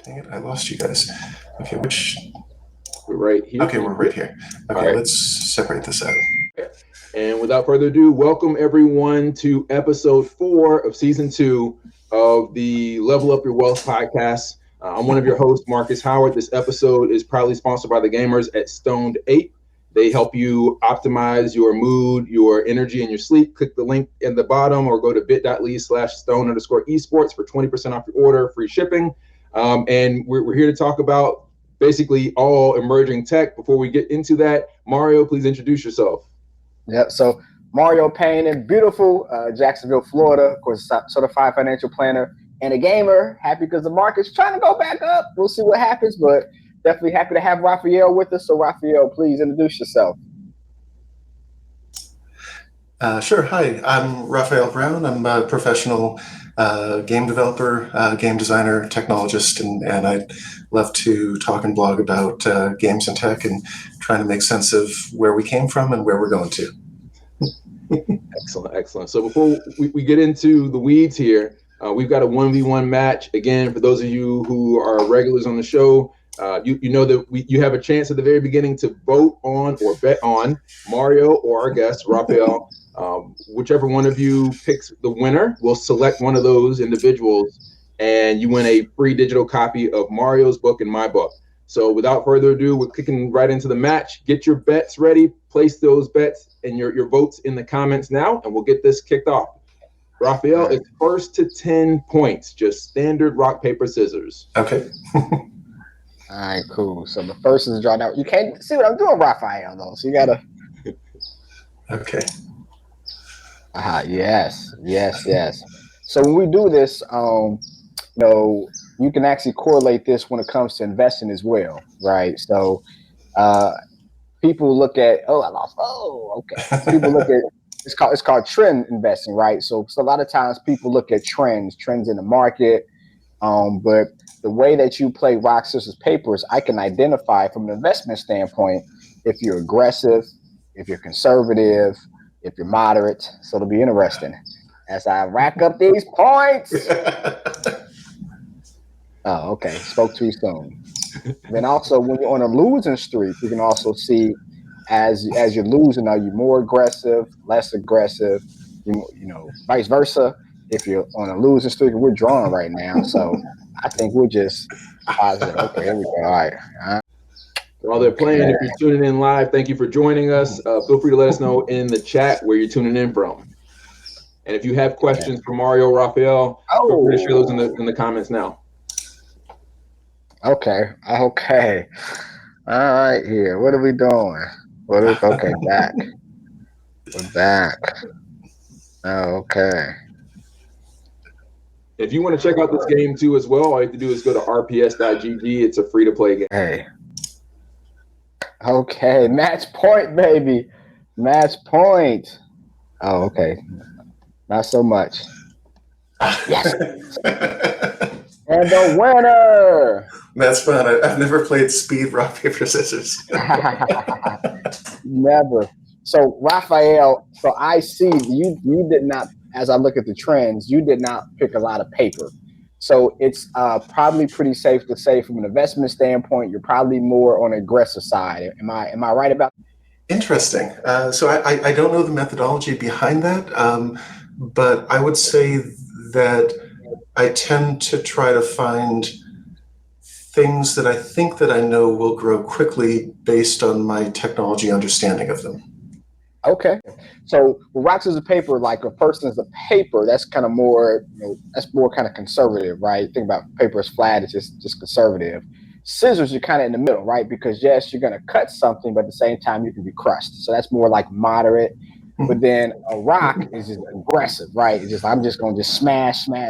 Dang it, I lost you guys. Okay, which? We're right here. Okay, we're right here. Okay, right. Let's separate this out. And without further ado, welcome everyone to episode 4 of season 2 of the Level Up Your Wealth podcast. I'm one of your hosts, Marcus Howard. This episode is proudly sponsored by the gamers at Stoned 8. They help you optimize your mood, your energy, and your sleep. Click the link in the bottom or go to bit.ly/stone_esports for 20% off your order, free shipping. And we're here to talk about basically all emerging tech. Before we get into that, Mario, please introduce yourself. Yep. So Mario Payne in beautiful Jacksonville, Florida, of course, certified financial planner and a gamer. Happy because the market's trying to go back up. We'll see what happens, but definitely happy to have Rafael with us. So Rafael, please introduce yourself. Sure. Hi, I'm Rafael Brown. I'm a professional game developer, game designer, technologist, and I love to talk and blog about games and tech and trying to make sense of where we came from and where we're going to. Excellent. So before we get into the weeds here, we've got a 1v1 match. Again, for those of you who are regulars on the show, you know that you have a chance at the very beginning to vote on or bet on Mario or our guest, Rafael. Whichever one of you picks the winner, we'll select one of those individuals and you win a free digital copy of Mario's book and my book. So without further ado, we're kicking right into the match. Get your bets ready, place those bets and your votes in the comments now, and we'll get this kicked off. Rafael, it's first to 10 points, just standard rock, paper, scissors. Okay. All right, cool. So the first is drawn out. You can't see what I'm doing, Rafael, though. So you gotta. Okay. Yes. So when we do this, you can actually correlate this when it comes to investing as well, right? So people look at, I lost. Oh, okay. So people look at it's called trend investing, right? So a lot of times people look at trends in the market, but the way that you play rock, scissors, paper is I can identify from an investment standpoint if you're aggressive, if you're conservative, if you're moderate. So it'll be interesting as I rack up these points. Oh, okay. Spoke too soon. Then also when you're on a losing streak, you can also see as you're losing, are you more aggressive, less aggressive, vice versa. If you're on a losing streak, we're drawing right now. So I think we're just positive. Okay, here we go. All right. While they're playing, if you're tuning in live, thank you for joining us. Feel free to let us know in the chat where you're tuning in from. And if you have questions for Mario or Rafael, feel free to share those in the comments now. Okay. All right, here. What are we doing? Okay, back. We're back. Okay. If you want to check out this game too as well, all you have to do is go to rps.gg. It's a free-to-play game. Hey. Okay, match point, baby. Match point. Oh, okay. Not so much. Yes. And the winner. That's fun. I've never played speed rock, paper, scissors. Never. So Rafael, so I see you did not, as I look at the trends, you did not pick a lot of paper. So it's probably pretty safe to say from an investment standpoint, you're probably more on the aggressive side. Am I right about that? Interesting. So I don't know the methodology behind that, but I would say that I tend to try to find things that I think that I know will grow quickly based on my technology understanding of them. Okay. So rocks as a paper, like a person as a paper, that's kind of more, that's more kind of conservative, right? Think about paper as flat, it's just conservative. Scissors, you're kind of in the middle, right? Because yes, you're going to cut something, but at the same time, you can be crushed. So that's more like moderate. But then a rock is just aggressive, right? It's just, I'm just going to just smash. But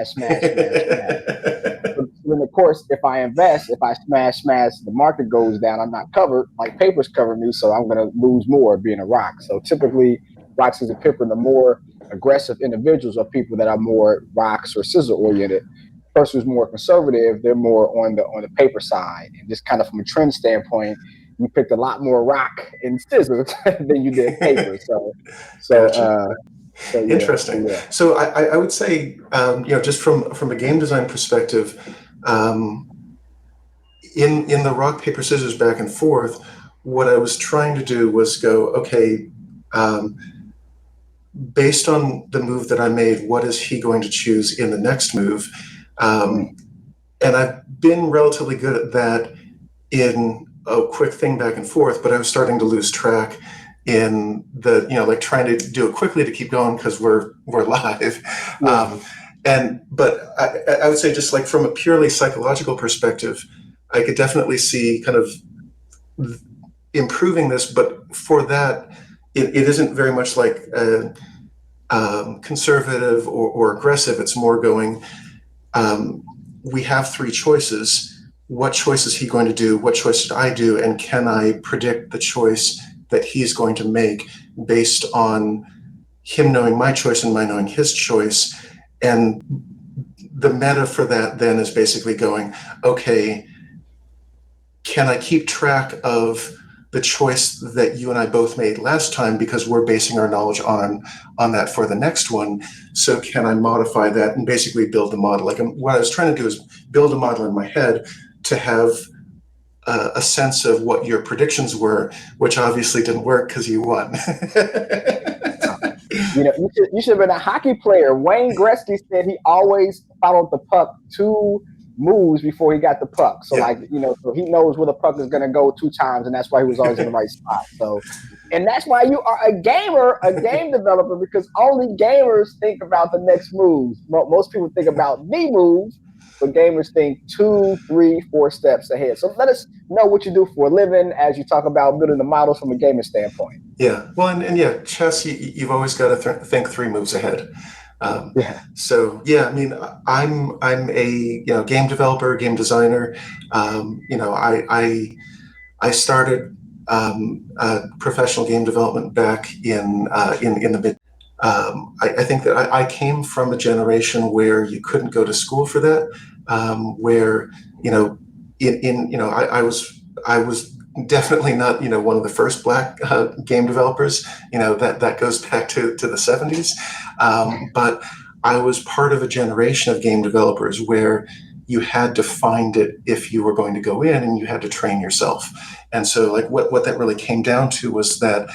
then of course, if I invest, if I smash, the market goes down, I'm not covered, like paper's covered me, so I'm going to lose more being a rock. So typically, rocks as a paper, the more aggressive individuals are people that are more rocks or scissor oriented. Person who's more conservative, they're more on the paper side. And just kind of from a trend standpoint, you picked a lot more rock and scissors than you did paper. So yeah. Interesting. Yeah. So I would say, just from a game design perspective, in the rock, paper, scissors back and forth, what I was trying to do was go, okay, based on the move that I made, what is he going to choose in the next move? And I've been relatively good at that in a quick thing back and forth, but I was starting to lose track in the, like trying to do it quickly to keep going because we're live. But I would say, just like from a purely psychological perspective, I could definitely see kind of improving this, but for that, it isn't very much like conservative or aggressive. It's more going, we have three choices. What choice is he going to do? What choice did I do? And can I predict the choice that he's going to make based on him knowing my choice and my knowing his choice? And the meta for that then is basically going, okay, can I keep track of the choice that you and I both made last time, because we're basing our knowledge on that for the next one? So can I modify that and basically build the model? Like, what I was trying to do is build a model in my head to have a sense of what your predictions were, which obviously didn't work because you won. You should have been a hockey player. Wayne Gretzky said he always followed the puck 2 moves before he got the puck. So so he knows where the puck is going to go 2 times, and that's why he was always in the right spot. So, and that's why you are a gamer, a game developer, because only gamers think about the next moves. Most people think about the moves, but gamers think 2, 3, 4 steps ahead. So let us know what you do for a living as you talk about building the models from a gaming standpoint. Yeah, well, and chess, you've always got to think 3 moves ahead. So yeah, I mean, I'm a game developer, game designer. I started professional game development back in the mid. I think that I came from a generation where you couldn't go to school for that. Where I was definitely not one of the first Black game developers. That goes back to the 70s. But I was part of a generation of game developers where you had to find it if you were going to go in, and you had to train yourself. And so, like, what that really came down to was that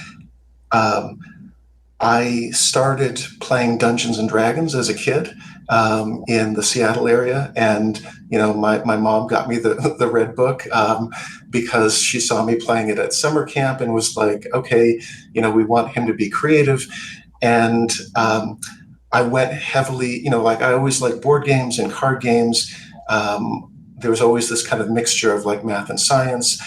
I started playing Dungeons and Dragons as a kid in the Seattle area, and my mom got me the Red Book because she saw me playing it at summer camp and was like, okay, we want him to be creative. And I went heavily, like, I always liked board games and card games. There was always this kind of mixture of like math and science,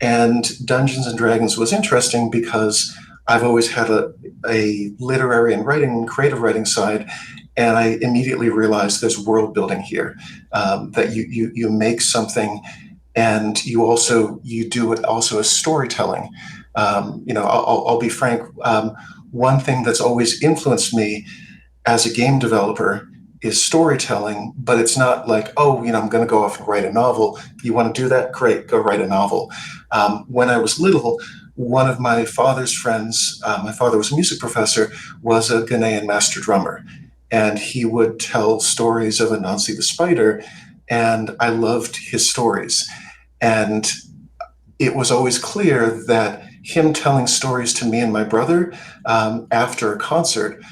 and Dungeons and Dragons was interesting because I've always had a literary and creative writing side, and I immediately realized there's world building here, that you make something, and you do it also as storytelling. I'll be frank. One thing that's always influenced me as a game developer is storytelling, but it's not like, I'm going to go off and write a novel. You want to do that? Great, go write a novel. When I was little, one of my father's friends, my father was a music professor, was a Ghanaian master drummer. And he would tell stories of Anansi the spider, and I loved his stories. And it was always clear that him telling stories to me and my brother after a concert,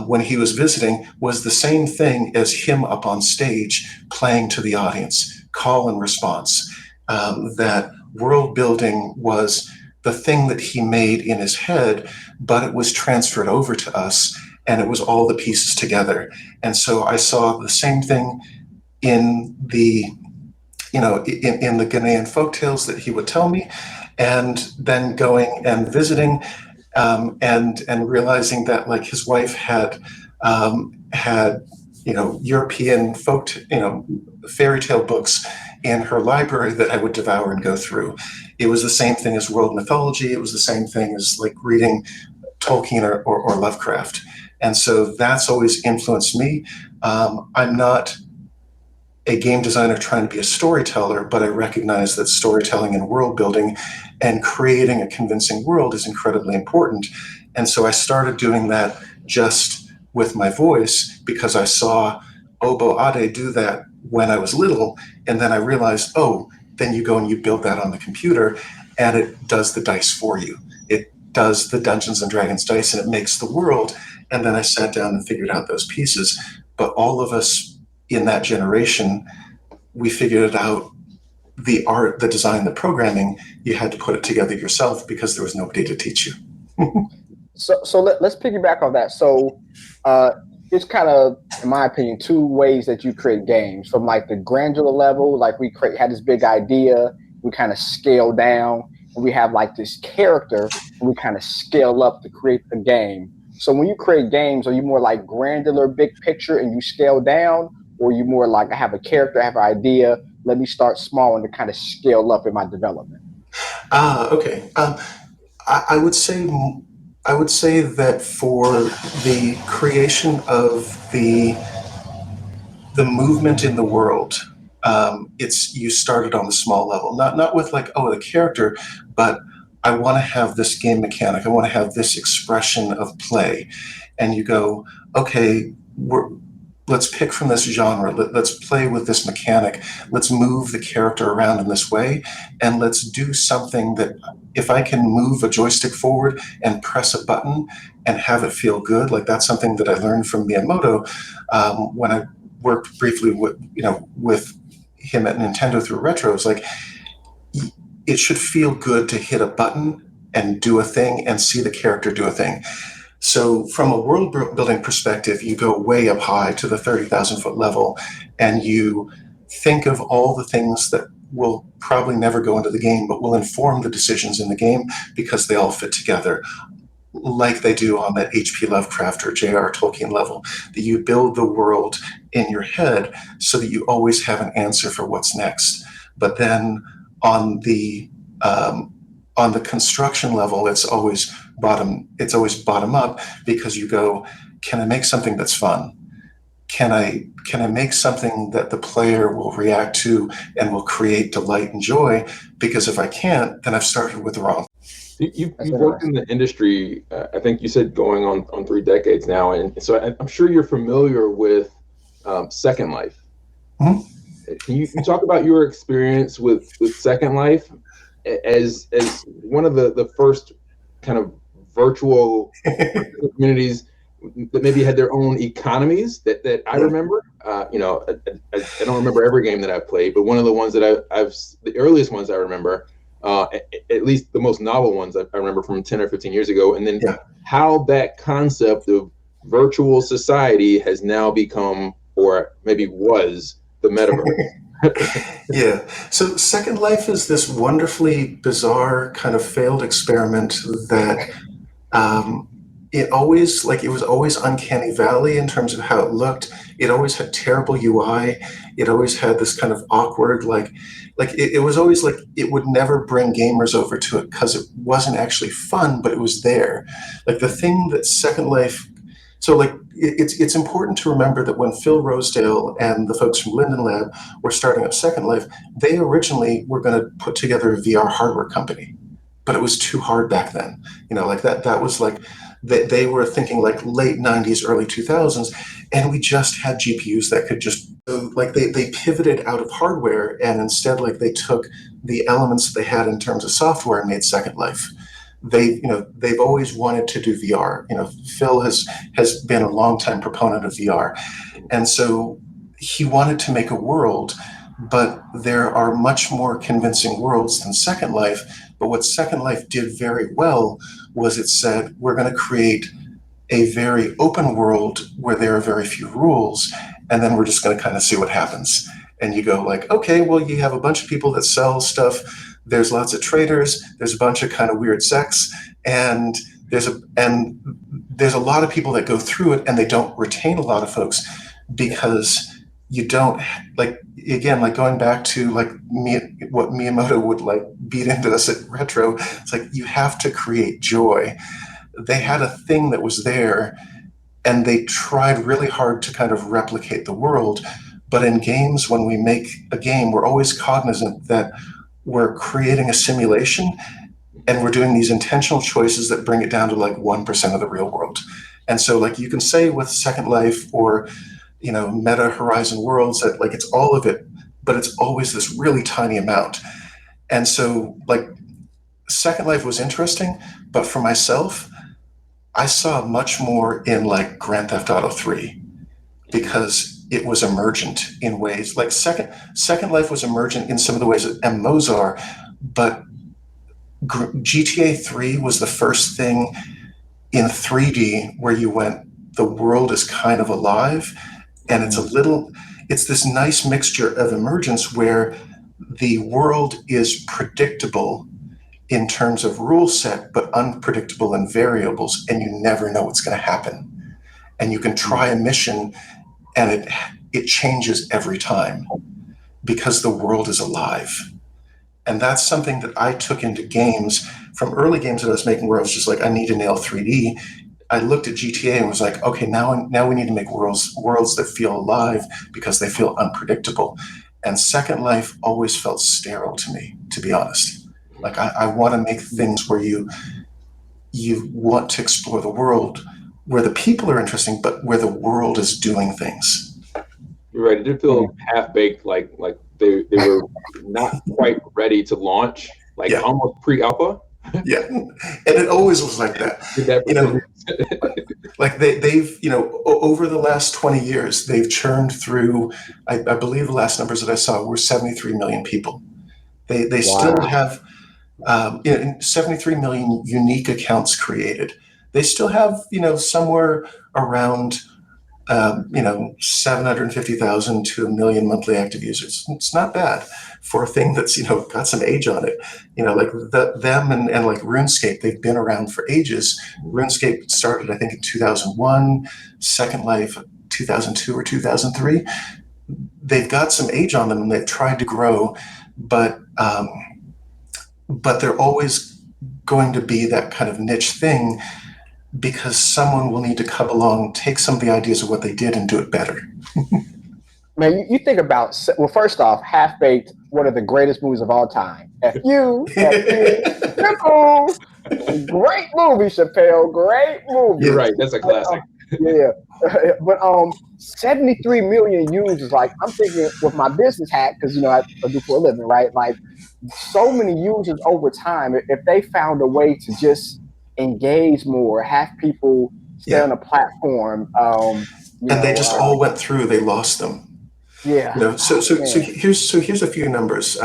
when he was visiting, was the same thing as him up on stage playing to the audience, call and response. That world building was the thing that he made in his head, but it was transferred over to us, and it was all the pieces together. And so I saw the same thing in the in the Ghanaian folktales that he would tell me, and then going and visiting, and realizing that, like, his wife had European fairy tale books in her library that I would devour and go through. It was the same thing as world mythology. It was the same thing as like reading Tolkien or Lovecraft. And so that's always influenced me. I'm not a game designer trying to be a storyteller, but I recognize that storytelling and world building and creating a convincing world is incredibly important. And so I started doing that just with my voice because I saw Obo Ade do that when I was little. And then I realized, then you go and you build that on the computer, and it does the dice for you. It does the Dungeons and Dragons dice, and it makes the world. And then I sat down and figured out those pieces. But all of us in that generation, we figured it out. The art, the design, the programming, you had to put it together yourself because there was nobody to teach you. So let's piggyback on that. So it's kind of, in my opinion, two ways that you create games. From like the granular level, like we had this big idea, we kind of scale down, and we have like this character, and we kind of scale up to create the game. So when you create games, are you more like granular, big picture, and you scale down, or are you more like, I have a character, I have an idea, let me start small and to kind of scale up in my development? Okay. I would say that for the creation of the movement in the world, you started on the small level, not with like, oh, the character, but I want to have this game mechanic. I want to have this expression of play, and you go, okay, let's pick from this genre. Let's play with this mechanic. Let's move the character around in this way, and let's do something that, if I can move a joystick forward and press a button and have it feel good, like that's something that I learned from Miyamoto when I worked briefly with him at Nintendo through retros. Like, it should feel good to hit a button and do a thing and see the character do a thing. So from a world building perspective, you go way up high to the 30,000 foot level, and you think of all the things that will probably never go into the game, but will inform the decisions in the game because they all fit together, like they do on that H.P. Lovecraft or J.R. Tolkien level, that you build the world in your head so that you always have an answer for what's next. But then on the construction level, it's always bottom up, because you go, can I make something that's fun? Can I make something that the player will react to and will create delight and joy? Because if I can't, then I've started with the wrong. You've worked in the industry, I think you said going on 3 decades now, and so I'm sure you're familiar with Second Life. Mm-hmm. Can you talk about your experience with Second Life as one of the first kind of virtual communities that maybe had their own economies that I remember? I don't remember every game that I've played, but one of the ones that the earliest ones I remember, at least the most novel ones I remember from 10 or 15 years ago, and then how that concept of virtual society has now become, or maybe was, the metaverse. Yeah. So Second Life is this wonderfully bizarre kind of failed experiment that it was always uncanny valley in terms of how it looked. It always had terrible UI. It always had this kind of awkward, it was always like it would never bring gamers over to it because it wasn't actually fun, but it was there. Like the thing that Second Life, so like it's important to remember that when Phil Rosedale and the folks from Linden Lab were starting up Second Life, they originally were going to put together a VR hardware company, but it was too hard back then. That was like, they were thinking like late 90s, early 2000s, and we just had GPUs that could just, they pivoted out of hardware, and instead they took the elements that they had in terms of software and made Second Life. They've always wanted to do VR. Phil has been a longtime proponent of VR, and so he wanted to make a world, but there are much more convincing worlds than Second Life. But what Second Life did very well was it said, we're going to create a very open world where there are very few rules, and then we're just going to kind of see what happens. And you go like, okay, well, you have a bunch of people that sell stuff. There's lots of traders. There's a bunch of kind of weird sects, and there's a lot of people that go through it, and they don't retain a lot of folks because you don't going back to what Miyamoto would beat into us at Retro. It's like, you have to create joy. They had a thing that was there, and they tried really hard to kind of replicate the world. But in games, when we make a game, we're always cognizant that we're creating a simulation, and we're doing these intentional choices that bring it down to 1% of the real world. And so you can say with Second Life or Meta Horizon Worlds that it's all of it, but it's always this really tiny amount. And so like Second Life was interesting, but for myself, I saw much more in like Grand Theft Auto 3 because it was emergent in ways like Second Life was emergent in some of the ways that MMOs are, but GTA 3 was the first thing in 3D where you went, the world is kind of alive, and it's this nice mixture of emergence where the world is predictable in terms of rule set, but unpredictable in variables, and you never know what's going to happen. And you can try a mission, and it changes every time because the world is alive. And that's something that I took into games from early games that I was making, where I was just like, I need to nail 3D. I looked at GTA and was like, okay, now we need to make worlds that feel alive because they feel unpredictable. And Second Life always felt sterile to me, to be honest. Like I want to make things where you want to explore the world, where the people are interesting, but where the world is doing things. You're right. It did feel half-baked, like they were not quite ready to launch, like almost pre-alpha. Yeah, and it always was like that. You know, like they've over the last 20 years, they've churned through. I believe the last numbers that I saw were 73 million people. They still have 73 million unique accounts created. They still have somewhere around 750,000 to 1 million monthly active users. It's not bad for a thing that's got some age on it. Like them and like RuneScape, they've been around for ages. RuneScape started, I think, in 2001. Second Life 2002 or 2003. They've got some age on them, and they've tried to grow, but they're always going to be that kind of niche thing, because someone will need to come along, take some of the ideas of what they did and do it better. Man, you think about, well, first off, Half-Baked, one of the greatest movies of all time. F.U. Simple. Great movie, Chappelle. Great movie. You're right. That's a classic. But 73 million users, like I'm thinking with my business hat, because I do for a living, right? Like so many users over time, if they found a way to just engage more, have people stay on a platform, and they just all went through, they lost them. So here's a few numbers.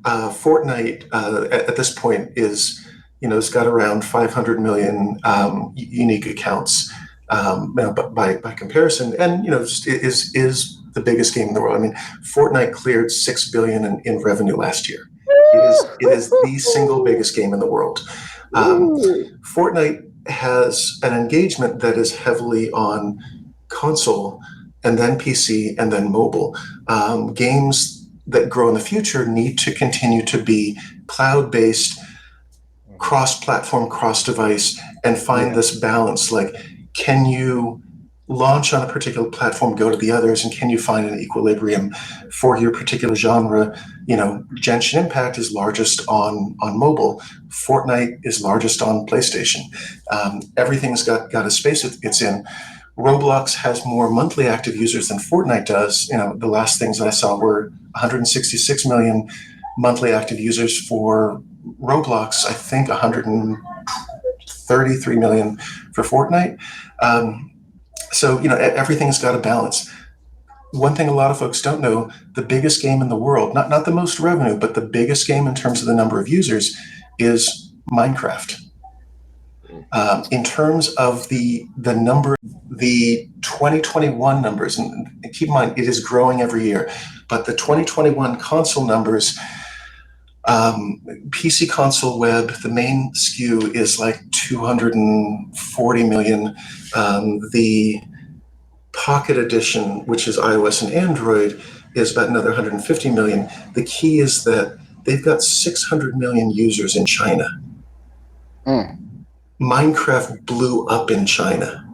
Fortnite at this point is it's got around 500 million unique accounts, but by comparison, and is the biggest game in the world. I mean, Fortnite cleared $6 billion in revenue last year. It is the single biggest game in the world. Fortnite has an engagement that is heavily on console, and then PC, and then mobile. Games that grow in the future need to continue to be cloud-based, cross-platform, cross-device, and find this balance. Like, can you launch on a particular platform, go to the others, and can you find an equilibrium for your particular genre? Genshin Impact is largest on mobile. Fortnite is largest on PlayStation. Everything's got a space it's in. Roblox has more monthly active users than Fortnite does. The last things I saw were 166 million monthly active users for Roblox. I think 133 million for Fortnite. So everything's got a balance. One thing a lot of folks don't know: the biggest game in the world, not the most revenue, but the biggest game in terms of the number of users, is Minecraft. In terms of the number, the 2021 numbers, and keep in mind it is growing every year, but the 2021 console numbers, PC console web, the main SKU is like 240 million. The Pocket Edition, which is iOS and Android, is about another 150 million. The key is that they've got 600 million users in China. Minecraft blew up in China.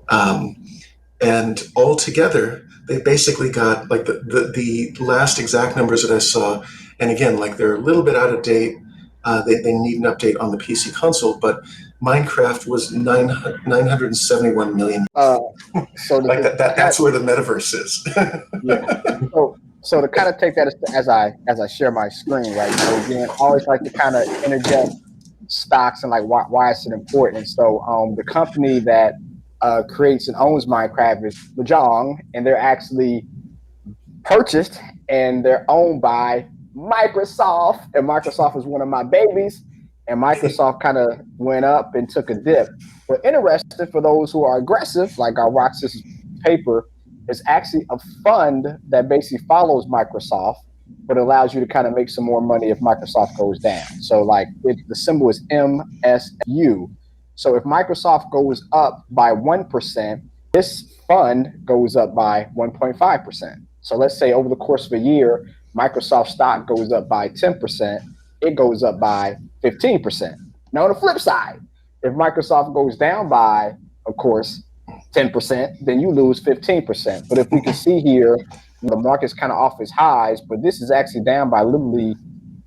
And altogether, they basically got, like, the last exact numbers that I saw, and again, like, they're a little bit out of date. They need an update on the PC console, but Minecraft was 971 million. So Like that's where the metaverse is. yeah. So to kind of take that as I share my screen, right? So again, I always like to kind of interject stocks and like why is it important. So the company that creates and owns Minecraft is Mahjong, and they're actually purchased and they're owned by Microsoft, and Microsoft is one of my babies, and Microsoft kind of went up and took a dip. But interesting for those who are aggressive, like our Roxas paper, is actually a fund that basically follows Microsoft, but allows you to kind of make some more money if Microsoft goes down. So like the symbol is MSU. So if Microsoft goes up by 1%, this fund goes up by 1.5%. So let's say over the course of a year, Microsoft stock goes up by 10%, it goes up by 15%. Now on the flip side, if Microsoft goes down by, of course, 10%, then you lose 15%. But if we can see here, the market's kind of off its highs, but this is actually down by literally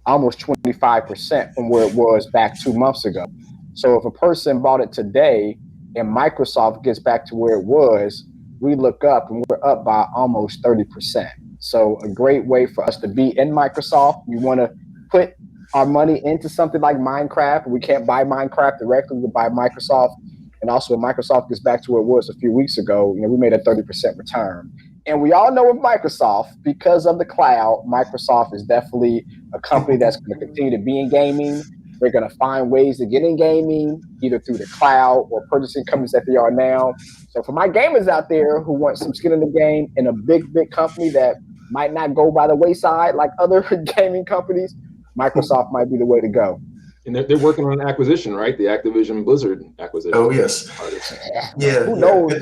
almost 25% from where it was back 2 months ago. So if a person bought it today and Microsoft gets back to where it was, we look up and we're up by almost 30%. So a great way for us to be in Microsoft. We want to put our money into something like Minecraft. We can't buy Minecraft directly, we buy Microsoft. And also when Microsoft gets back to where it was a few weeks ago, we made a 30% return. And we all know with Microsoft, because of the cloud, Microsoft is definitely a company that's going to continue to be in gaming. They're going to find ways to get in gaming, either through the cloud or purchasing companies that they are now. So for my gamers out there who want some skin in the game in a big company that might not go by the wayside like other gaming companies, Microsoft might be the way to go. And they're working on an acquisition, right? The Activision Blizzard acquisition. Oh, yes. Yeah. Who knows?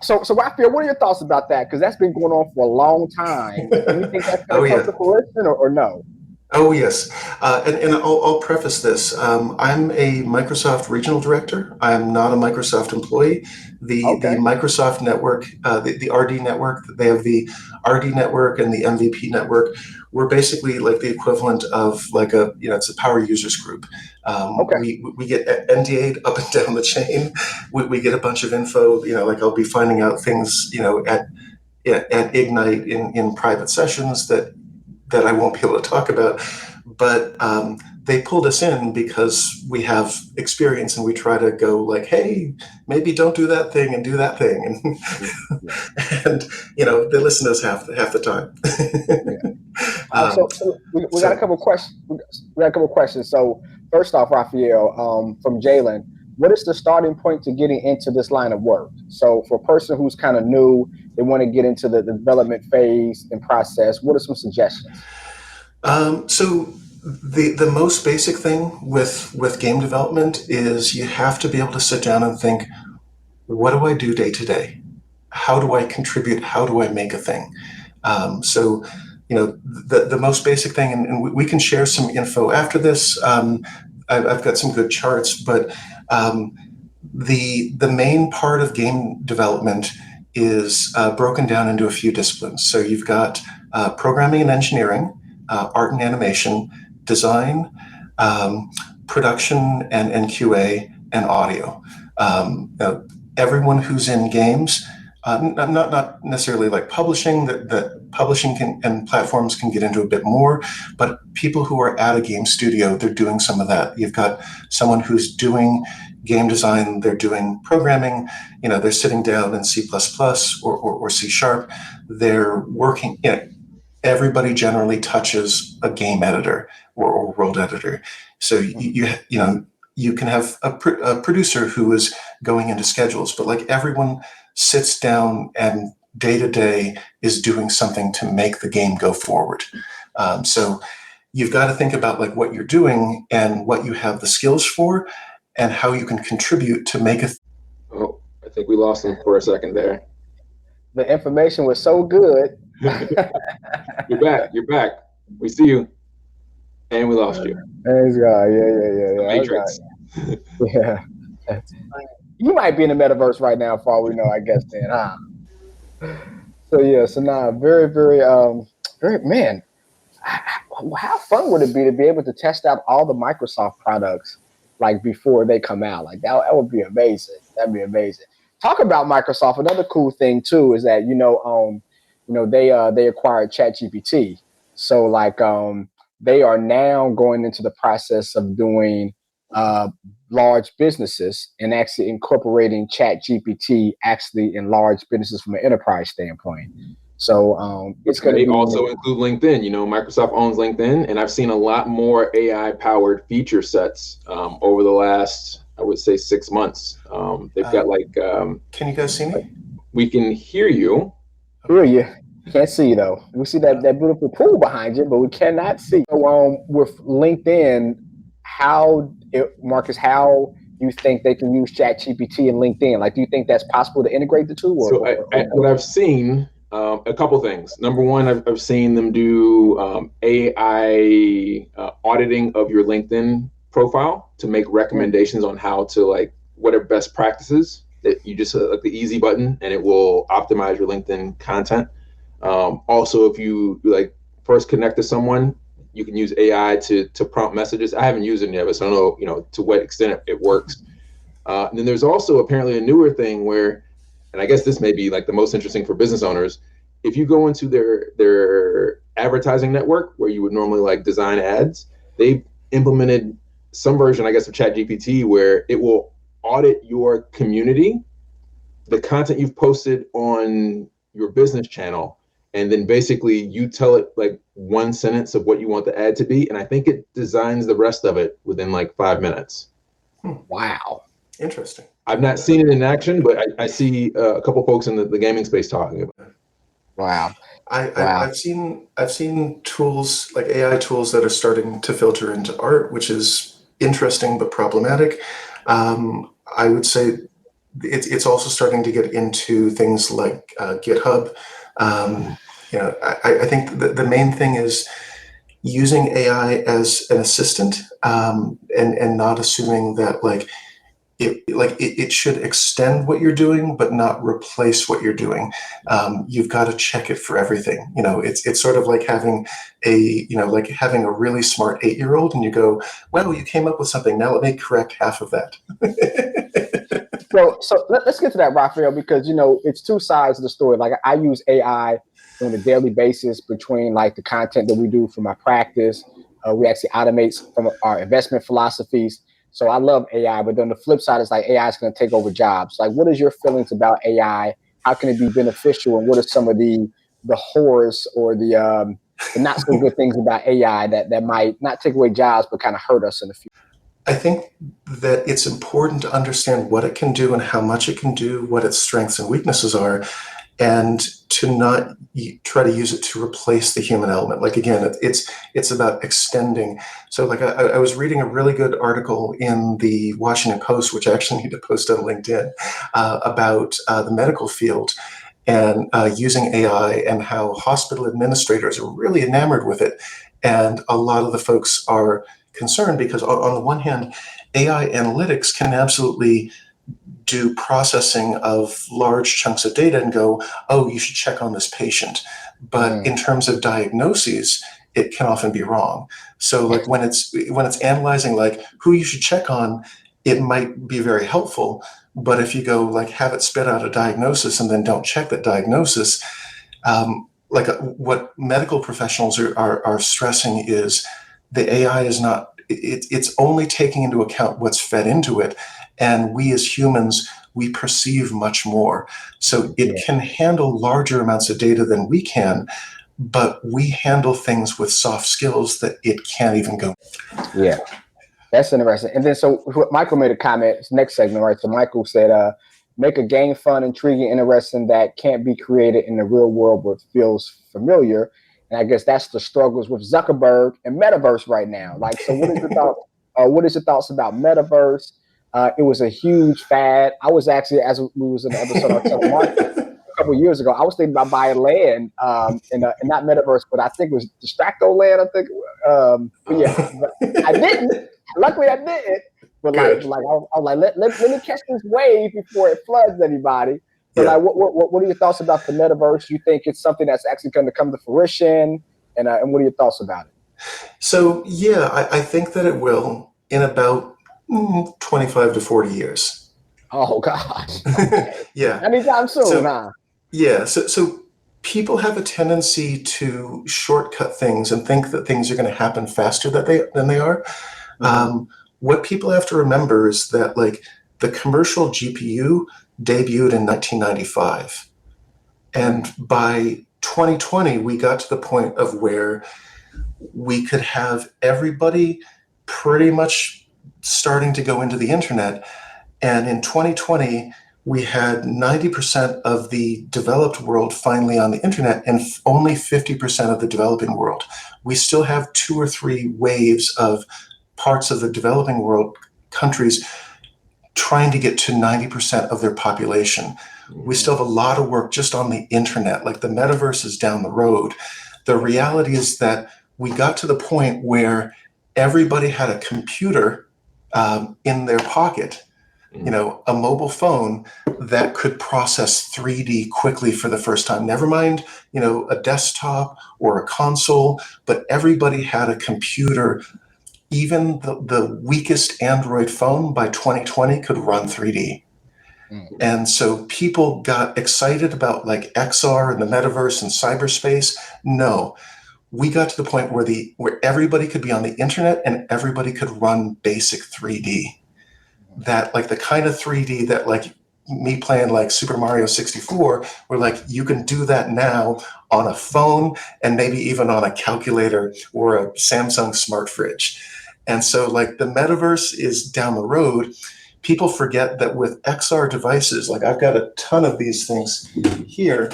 So Rafael, what are your thoughts about that? Because that's been going on for a long time. Do you think that's going to come to fruition or no? Oh, yes. And I'll preface this. I'm a Microsoft regional director. I'm not a Microsoft employee. The Microsoft network, the RD network, they have the RD network and the MVP network. We're basically like the equivalent of like it's a power users group. We get NDA'd up and down the chain. We get a bunch of info, like I'll be finding out things, at Ignite in private sessions that I won't be able to talk about, but they pulled us in because we have experience and we try to go like, hey, maybe don't do that thing and do that thing. And they listen to us half the time. So we got a couple of questions. We got a couple of questions. So first off, Rafael, from Jalen, what is the starting point to getting into this line of work? So for a person who's kind of new, they want to get into the development phase and process, what are some suggestions? So the most basic thing with game development is you have to be able to sit down and think, what do I do day to day? How do I contribute? How do I make a thing? So the most basic thing, and we can share some info after this. I've got some good charts, but the main part of game development is broken down into a few disciplines. So you've got programming and engineering, art and animation, design, production and QA, and audio. Everyone who's in games, not necessarily like publishing, that publishing and platforms can get into a bit more, but people who are at a game studio, they're doing some of that. You've got someone who's doing game design, they're doing programming, they're sitting down in C++ or C#. They're working, everybody generally touches a game editor or world editor. So you can have a producer who is going into schedules, but like everyone sits down and day to day is doing something to make the game go forward. So you've got to think about like what you're doing and what you have the skills for and how you can contribute to make a. Oh, I think we lost him for a second there. The information was so good. You're back. We see you. And we lost you. Thanks, God. Yeah. Matrix. Yeah. You might be in the metaverse right now, for all we know, I guess, then, huh? So now, very, man, how fun would it be to be able to test out all the Microsoft products like before they come out. Like that would be amazing. That'd be amazing. Talk about Microsoft. Another cool thing too is that they acquired ChatGPT. So like they are now going into the process of doing large businesses and actually incorporating ChatGPT actually in large businesses from an enterprise standpoint. So it's going to be also include LinkedIn. You know, Microsoft owns LinkedIn, and I've seen a lot more AI-powered feature sets over the last, I would say, 6 months. They've got like. Can you guys see me? We can hear you. Hear you. Can't see you though. We see that beautiful pool behind you, but we cannot see. So with LinkedIn, Marcus, how you think they can use ChatGPT and LinkedIn? Like, do you think that's possible to integrate the two? What I've seen, a couple things. Number one, I've seen them do AI auditing of your LinkedIn profile to make recommendations on how to, like, what are best practices. That you just like the easy button and it will optimize your LinkedIn content. Also, if you like first connect to someone, you can use AI to prompt messages. I haven't used it yet, but so I don't know, to what extent it works. And then there's also apparently a newer thing where, and I guess this may be like the most interesting for business owners. If you go into their advertising network where you would normally like design ads, they've implemented some version, I guess, of ChatGPT where it will audit your community, the content you've posted on your business channel, and then basically you tell it like one sentence of what you want the ad to be, and I think it designs the rest of it within like 5 minutes. Wow. Interesting. I've not seen it in action, but I see a couple folks in the gaming space talking about it. Wow. I've seen tools like AI tools that are starting to filter into art, which is interesting but problematic. I would say it's also starting to get into things like GitHub. I think the main thing is using AI as an assistant, and not assuming that it should extend what you're doing, but not replace what you're doing. You've got to check it for everything. It's sort of like having a really smart 8-year-old, and you go, "Well, you came up with something. Now let me correct half of that." So let's get to that, Rafael, because it's two sides of the story. Like I use AI on a daily basis between like the content that we do for my practice. We actually automate from our investment philosophies. So I love AI, but then the flip side is like AI is going to take over jobs. Like, what is your feelings about AI? How can it be beneficial, and what are some of the horrors or the not so good things about AI that might not take away jobs but kind of hurt us in the future? I think that it's important to understand what it can do and how much it can do, what its strengths and weaknesses are, and to not try to use it to replace the human element. Like, again, it's about extending. So like I was reading a really good article in the Washington Post, which I actually need to post on LinkedIn, about the medical field and using AI and how hospital administrators are really enamored with it. And a lot of the folks are concerned because on the one hand, AI analytics can absolutely do processing of large chunks of data and go, "Oh, you should check on this patient." But in terms of diagnoses, it can often be wrong. So like when it's analyzing like who you should check on, it might be very helpful. But if you go like have it spit out a diagnosis and then don't check that diagnosis, what medical professionals are stressing is the AI is not, it's only taking into account what's fed into it. And we as humans, we perceive much more. So it can handle larger amounts of data than we can, but we handle things with soft skills that it can't even go. Yeah, that's interesting. And then so Michael made a comment, next segment, right? So Michael said, make a game fun, intriguing, interesting that can't be created in the real world but feels familiar. And I guess that's the struggles with Zuckerberg and Metaverse right now. Like, so what is your thought? What is your thoughts about Metaverse? It was a huge fad. I was actually, as we was in the episode on telemarketing a couple of years ago, I was thinking about buying land in not Metaverse, but I think it was Distracto land. I think, but yeah, but I didn't. Luckily, I didn't. But I was like, let me catch this wave before it floods anybody. But like, what are your thoughts about the Metaverse? You think it's something that's actually going to come to fruition? And what are your thoughts about it? So yeah, I think that it will in about 25 to 40 years. Oh gosh. Okay. Yeah. Anytime soon, So, huh? yeah. So people have a tendency to shortcut things and think that things are going to happen faster than they are. What people have to remember is that like the commercial GPU debuted in 1995. And by 2020, we got to the point of where we could have everybody pretty much starting to go into the internet. And in 2020, we had 90% of the developed world finally on the internet and only 50% of the developing world. We still have 2 or 3 waves of parts of the developing world, countries, trying to get to 90% of their population. We still have a lot of work just on the internet, like the metaverse is down the road. The reality is that we got to the point where everybody had a computer in their pocket, a mobile phone that could process 3D quickly for the first time. Never mind, a desktop or a console, but everybody had a computer. Even the weakest Android phone by 2020 could run 3D. And so people got excited about like XR and the metaverse and cyberspace. No, we got to the point where everybody could be on the internet and everybody could run basic 3D. That like the kind of 3D that like me playing like Super Mario 64, where like you can do that now on a phone and maybe even on a calculator or a Samsung smart fridge. And so like the metaverse is down the road. People forget that with XR devices, like I've got a ton of these things here.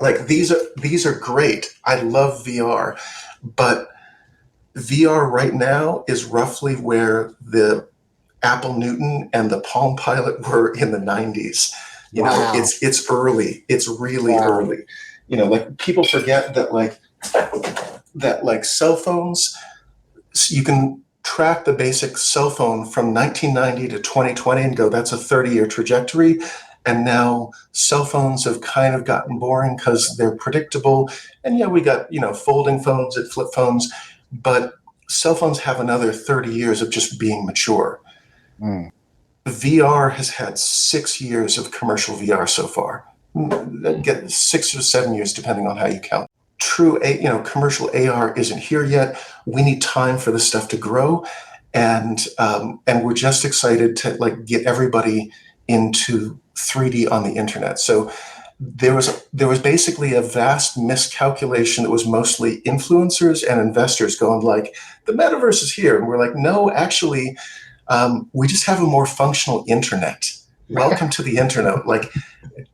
Like these are great. I love VR, but VR right now is roughly where the Apple Newton and the Palm Pilot were in the 90s. Wow. It's early. It's really early. Like people forget that like cell phones, you can track the basic cell phone from 1990 to 2020 and go, that's a 30-year trajectory. And now cell phones have kind of gotten boring because they're predictable. And yeah, we got, folding phones and flip phones, but cell phones have another 30 years of just being mature. VR has had 6 years of commercial VR so far. Get 6 or 7 years, depending on how you count. True, commercial AR isn't here yet. We need time for this stuff to grow, and we're just excited to like get everybody into 3D on the internet. So there was basically a vast miscalculation that was mostly influencers and investors going like, the metaverse is here, and we're like, no, actually, we just have a more functional internet. Welcome to the internet. Like,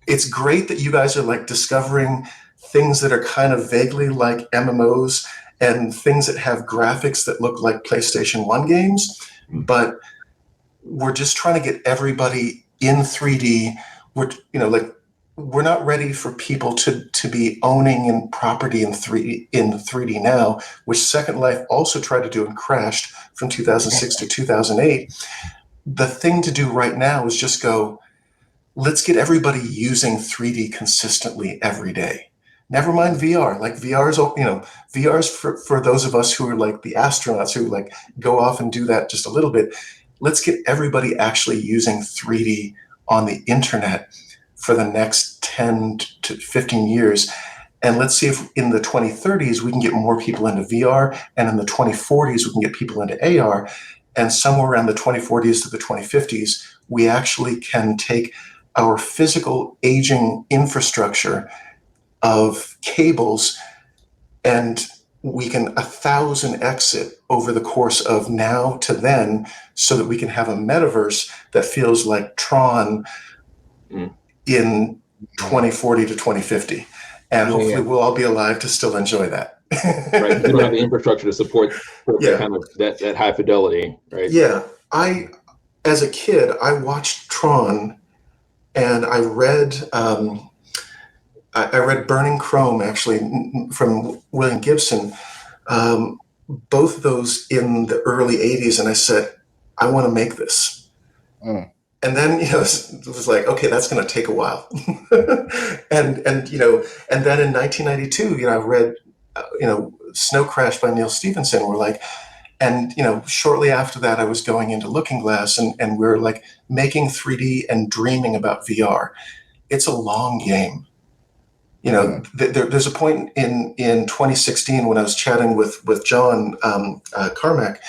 it's great that you guys are like discovering things that are kind of vaguely like MMOs and things that have graphics that look like PlayStation 1 games, but we're just trying to get everybody in 3D. We're not ready for people to be owning in property in 3D now, which Second Life also tried to do and crashed from 2006 to 2008. The thing to do right now is just go, let's get everybody using 3D consistently every day. Never mind VR. Like VR's for those of us who are like the astronauts who like go off and do that just a little bit. Let's get everybody actually using 3D on the internet for the next 10 to 15 years. And let's see if in the 2030s we can get more people into VR, and in the 2040s we can get people into AR, and somewhere around the 2040s to the 2050s, we actually can take our physical aging infrastructure of cables and we can 1,000x it over the course of now to then, so that we can have a metaverse that feels like Tron in 2040 to 2050. And hopefully we'll all be alive to still enjoy that. Right. You don't have the infrastructure to support that kind of that high fidelity, right? Yeah. As a kid, I watched Tron and I read Burning Chrome, actually, from William Gibson, both of those in the early 80s, and I said, I want to make this. And then, it was like, okay, that's going to take a while. and then in 1992, I read, Snow Crash by Neil Stephenson. We're like, And, shortly after that, I was going into Looking Glass, and we're like making 3D and dreaming about VR. It's a long game. There's a point in 2016 when I was chatting with John Carmack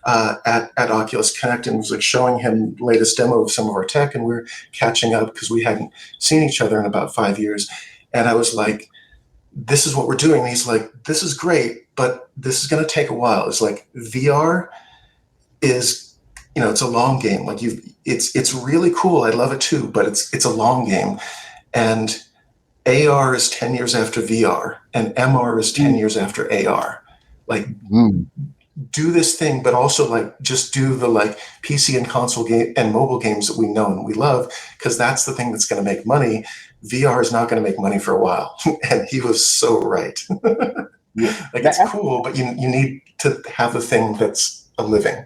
at Oculus Connect, and was like showing him latest demo of some of our tech, and we were catching up because we hadn't seen each other in about 5 years. And I was like, this is what we're doing. And he's like, this is great, but this is going to take a while. It's like VR is, it's a long game. Like it's really cool. I love it too, but it's a long game. And AR is 10 years after VR, and MR is 10 years after AR. Like, do this thing, but also like just do the like PC and console game and mobile games that we know and we love, because that's the thing that's going to make money. VR is not going to make money for a while. And he was so right. Like, it's cool, but you need to have a thing that's a living.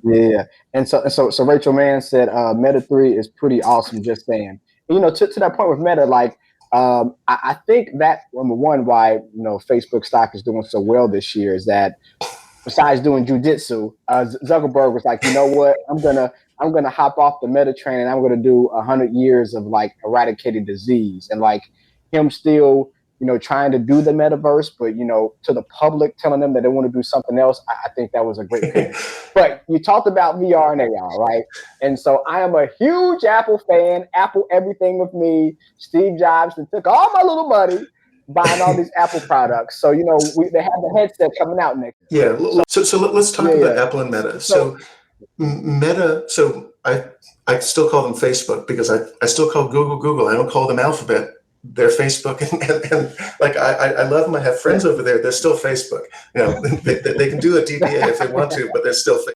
Yeah. And so Rachel Mann said Meta 3 is pretty awesome, just saying. To that point with Meta, like, I think that number one, why Facebook stock is doing so well this year is that besides doing jujitsu, Zuckerberg was like, you know what, I'm gonna hop off the Meta train, and I'm gonna do 100 years of like eradicating disease, and like him still trying to do the metaverse, but to the public telling them that they want to do something else. I think that was a great pick. But you talked about VR and AR, right? And so I am a huge Apple fan. Apple everything with me. Steve Jobs took all my little money buying all these Apple products. So they have the headset coming out next. Yeah. So let's talk about Apple and Meta. So Meta. So I still call them Facebook because I still call Google. I don't call them Alphabet. They're Facebook, and like I love them. I have friends over there. They're still Facebook. They can do a DBA if they want to, but they're still Facebook.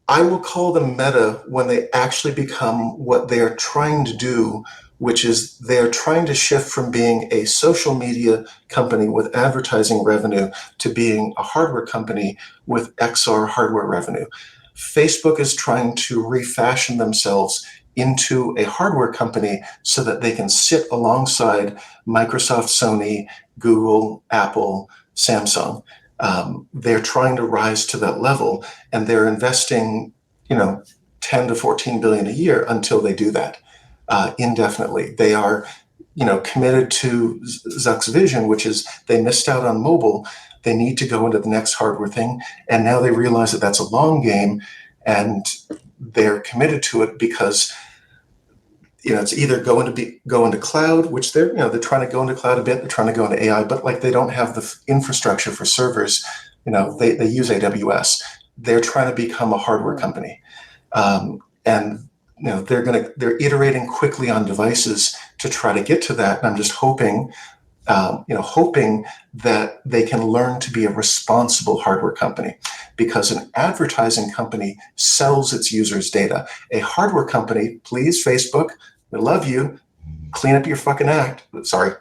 I will call them Meta when they actually become what they're trying to do, which is they're trying to shift from being a social media company with advertising revenue to being a hardware company with XR hardware revenue. Facebook is trying to refashion themselves into a hardware company so that they can sit alongside Microsoft, Sony, Google, Apple, Samsung. They're trying to rise to that level, and they're investing, 10 to 14 billion a year until they do that indefinitely. They are, committed to Zuck's vision, which is they missed out on mobile. They need to go into the next hardware thing, and now they realize that that's a long game, and they're committed to it because it's either go into cloud, which they're trying to go into cloud a bit. They're trying to go into AI, but like they don't have the infrastructure for servers. They use AWS. They're trying to become a hardware company, and they're iterating quickly on devices to try to get to that. And I'm just hoping that they can learn to be a responsible hardware company, because an advertising company sells its users' data. A hardware company, please, Facebook, we love you, clean up your fucking act. Sorry.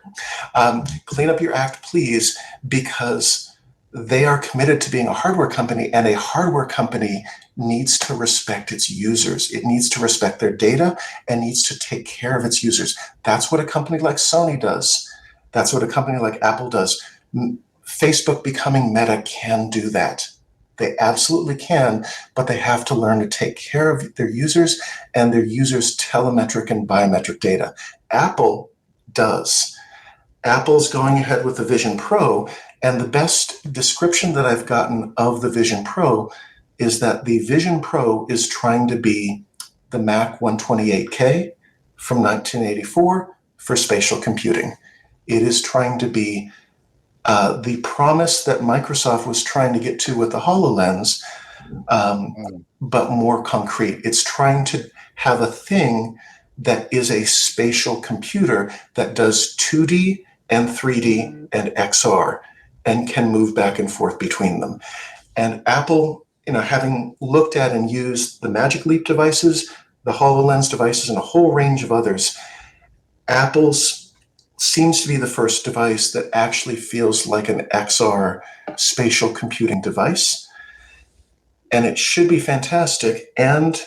Clean up your act, please, because they are committed to being a hardware company, and a hardware company needs to respect its users. It needs to respect their data and needs to take care of its users. That's what a company like Sony does. That's what a company like Apple does. Facebook becoming Meta can do that. They absolutely can, but they have to learn to take care of their users and their users' telemetric and biometric data. Apple does. Apple's going ahead with the Vision Pro, and the best description that I've gotten of the Vision Pro is that the Vision Pro is trying to be the Mac 128K from 1984 for spatial computing. It is trying to be the promise that Microsoft was trying to get to with the HoloLens, but more concrete. It's trying to have a thing that is a spatial computer that does 2D and 3D and XR and can move back and forth between them. And Apple, having looked at and used the Magic Leap devices, the HoloLens devices, and a whole range of others, Apple's seems to be the first device that actually feels like an XR spatial computing device. And it should be fantastic. And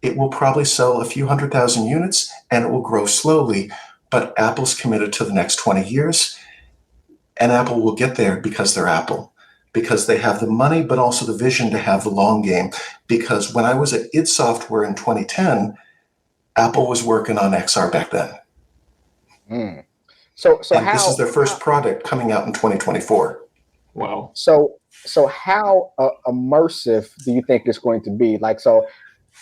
it will probably sell a few 100,000 units, and it will grow slowly. But Apple's committed to the next 20 years. And Apple will get there because they're Apple. because they have the money, but also the vision to have the long game. Because when I was at id Software in 2010, Apple was working on XR back then. Mm. So And this how is their first product coming out in 2024. Wow. so how immersive do you think it's going to be? Like, so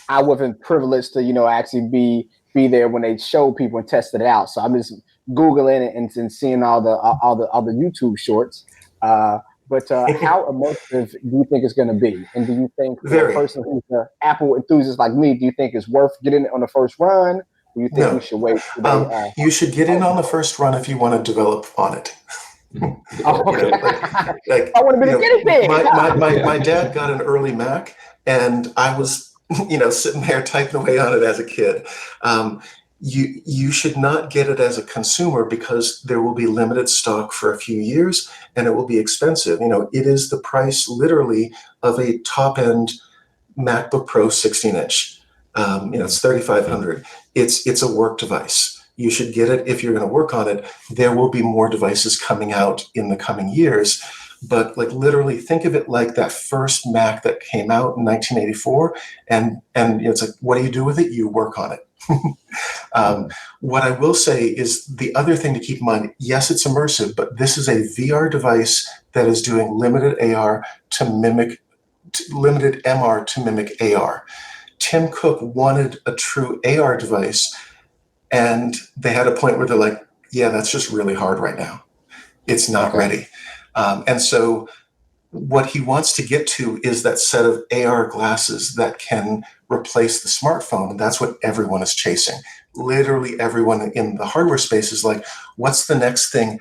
I wasn't privileged to, actually be there when they showed people and tested it out. So I'm just Googling it and seeing all the YouTube shorts. But how immersive do you think it's going to be? And do you think for a Very. person who's an Apple enthusiast like me, do you think it's worth getting it on the first run? Do you think we No. should wait? Till You should get in on the first run if you want to develop on it. okay. Like, I want to be the guinea pig. my dad got an early Mac, and I was, sitting there typing away on it as a kid. You should not get it as a consumer because there will be limited stock for a few years, and it will be expensive. It is the price literally of a top end MacBook Pro 16-inch. It's $3,500. It's a work device. You should get it if you're going to work on it. There will be more devices coming out in the coming years, but like literally think of it like that first Mac that came out in 1984, and it's like, what do you do with it? You work on it. What I will say is the other thing to keep in mind, yes, it's immersive, but this is a VR device that is doing limited MR to mimic AR. Tim Cook wanted a true AR device, and they had a point where they're like, yeah, that's just really hard right now. It's not ready. And so what he wants to get to is that set of AR glasses that can replace the smartphone. And that's what everyone is chasing. Literally everyone in the hardware space is like, what's the next thing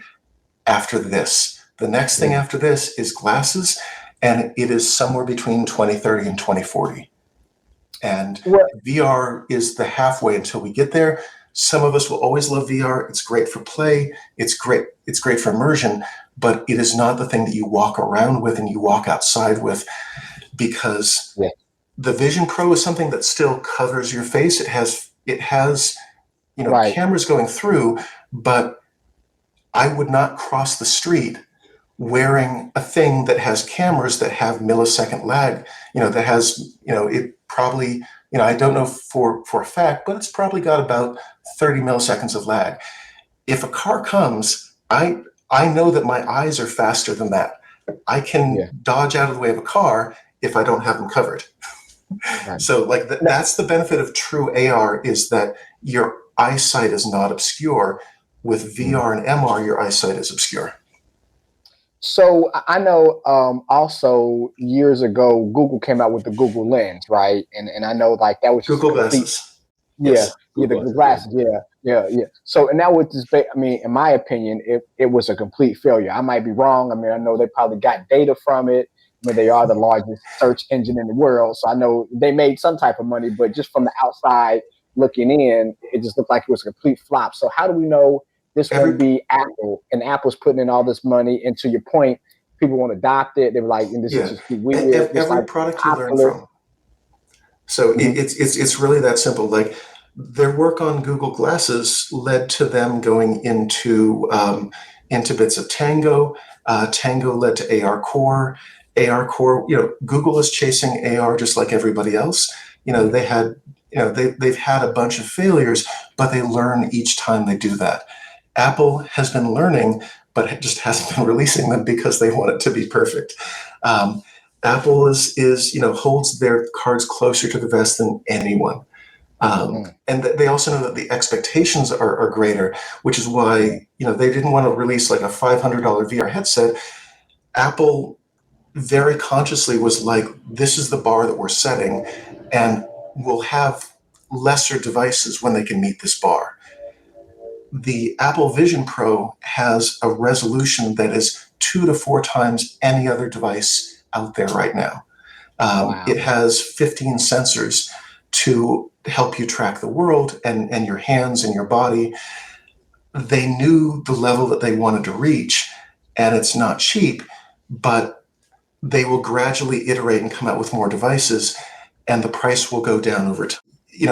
after this? The next thing after this is glasses, and it is somewhere between 2030 and 2040. And VR is the halfway until we get there. Some of us will always love VR. It's great for play. It's great for immersion, but it is not the thing that you walk around with and you walk outside with, because the Vision Pro is something that still covers your face. It has cameras going through, but I would not cross the street wearing a thing that has cameras that have millisecond lag, that has, it probably, I don't know for a fact, but it's probably got about 30 milliseconds of lag. If a car comes, I know that my eyes are faster than that. I can dodge out of the way of a car if I don't have them covered. Right. So like that's the benefit of true AR, is that your eyesight is not obscure. With VR and MR, your eyesight is obscure. So I know also years ago, Google came out with the Google Lens, right? And I know like that was Google Glasses. The glasses. Yeah. So, and that was just, in my opinion, it was a complete failure. I might be wrong. I know they probably got data from it. They are the largest search engine in the world. So I know they made some type of money, but just from the outside looking in, it just looked like it was a complete flop. So how do we know this won't be Apple, and Apple's putting in all this money? And to your point, people want to adopt it. They were like, and this is just weird. Every product you learn from. So it's really that simple. Like their work on Google Glasses led to them going into bits of Tango. Tango led to AR Core. AR Core, Google is chasing AR just like everybody else. They had, they've had a bunch of failures, but they learn each time they do that. Apple has been learning, but it just hasn't been releasing them because they want it to be perfect. Apple is holds their cards closer to the vest than anyone. And they also know that the expectations are greater, which is why, they didn't want to release like a $500 VR headset. Apple very consciously was like, this is the bar that we're setting, and we'll have lesser devices when they can meet this bar. The Apple Vision Pro has a resolution that is 2 to 4 times any other device out there right now. It has 15 sensors to help you track the world and your hands and your body. They knew the level that they wanted to reach, and it's not cheap, but they will gradually iterate and come out with more devices, and the price will go down over time.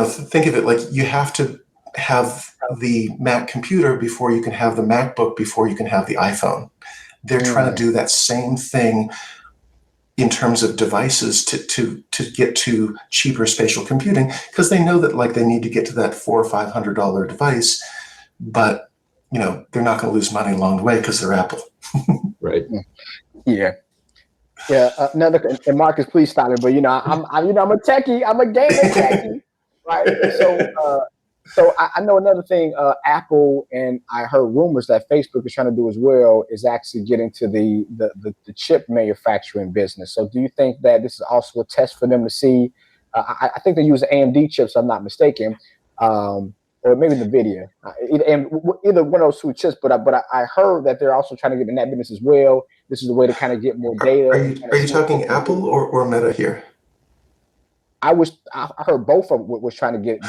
Think of it like you have to have the Mac computer before you can have the MacBook, before you can have the iPhone. they're trying to do that same thing in terms of devices to get to cheaper spatial computing, because they know that like they need to get to that $400 or $500 device, but they're not going to lose money along the way because they're Apple. Right. Yeah. Another, and Marcus, please stop me. But I'm a techie. I'm a gaming techie, right? So I know another thing. Apple, and I heard rumors that Facebook is trying to do as well, is actually get into the chip manufacturing business. So do you think that this is also a test for them to see? I think they use AMD chips, if I'm not mistaken, or maybe NVIDIA. Either one of those two chips. But I heard that they're also trying to get in that business as well. This is a way to kind of get more data. Are you talking Apple or Meta here? I heard both of them was trying to get.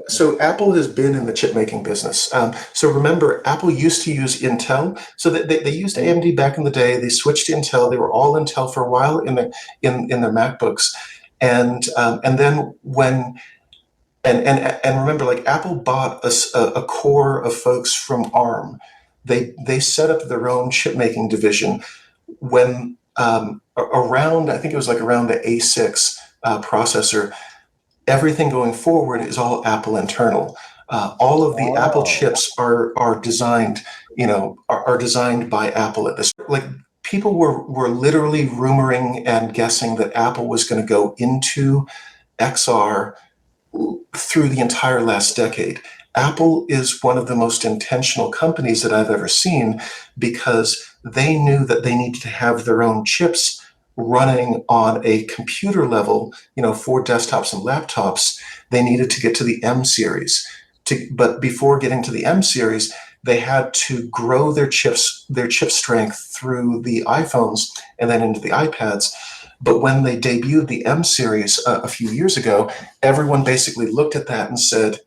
So Apple has been in the chip making business. So remember, Apple used to use Intel. So they used AMD back in the day. They switched to Intel. They were all Intel for a while in their MacBooks, and then when and remember, like Apple bought a core of folks from ARM. They set up their own chip making division when around, I think it was like around the A6 processor. Everything going forward is all Apple internal. All of the Apple chips are designed, are designed by Apple at this. Like people were literally rumoring and guessing that Apple was going to go into XR through the entire last decade. Apple is one of the most intentional companies that I've ever seen, because they knew that they needed to have their own chips running on a computer level, for desktops and laptops. They needed to get to the M series. But before getting to the M series, they had to grow their chip strength through the iPhones and then into the iPads. But when they debuted the M series a few years ago, everyone basically looked at that and said,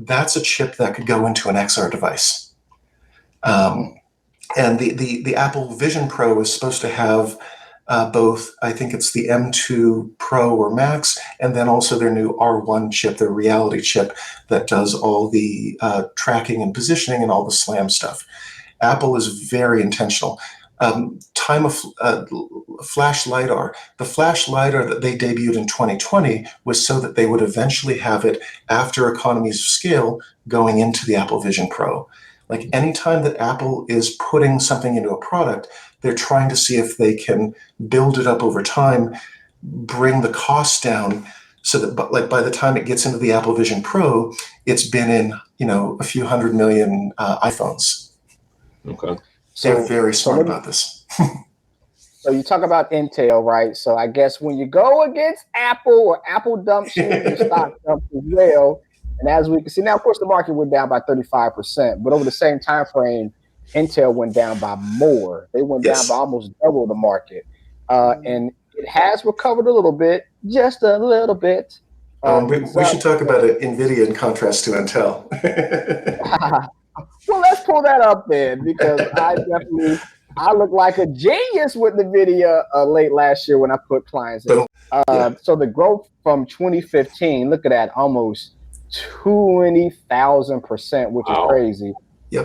that's a chip that could go into an XR device. And the Apple Vision Pro is supposed to have both, I think it's the M2 Pro or Max, and then also their new R1 chip, their reality chip that does all the tracking and positioning and all the SLAM stuff. Apple is very intentional. Time of flash LiDAR. The flash LiDAR that they debuted in 2020 was so that they would eventually have it after economies of scale going into the Apple Vision Pro. Like anytime that Apple is putting something into a product, they're trying to see if they can build it up over time, bring the cost down, so that like by the time it gets into the Apple Vision Pro, it's been in a few hundred million iPhones. Okay. They're very smart about this. So you talk about Intel, right? So I guess when you go against Apple, or Apple dumps you, your stock dumps as well. And as we can see now, of course, the market went down by 35%, but over the same time frame, Intel went down by more. They went down by almost double the market, and it has recovered a little bit, just a little bit. We should talk about it, NVIDIA in contrast to Intel. Well, let's pull that up then, because I look like a genius with NVIDIA late last year when I put clients in. So the growth from 2015, look at that, almost 20,000%, which is crazy. Yep.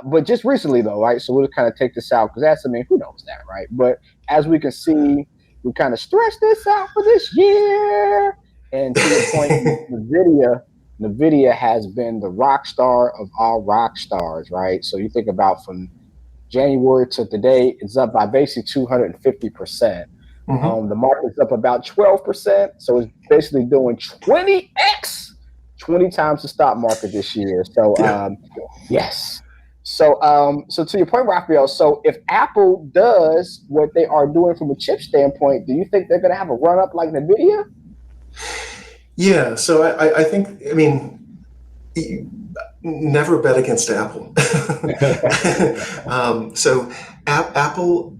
But just recently though, right? So we'll kind of take this out, because who knows that, right? But as we can see, we kind of stretched this out for this year. And to the point, NVIDIA has been the rock star of all rock stars, right? So you think about from January to today, it's up by basically 250%. Mm-hmm. The market's up about 12%. So it's basically doing 20x, 20 times the stock market this year. So yes. So to your point, Rafael, so if Apple does what they are doing from a chip standpoint, do you think they're going to have a run up like NVIDIA? Yeah, so I think, never bet against Apple. So Apple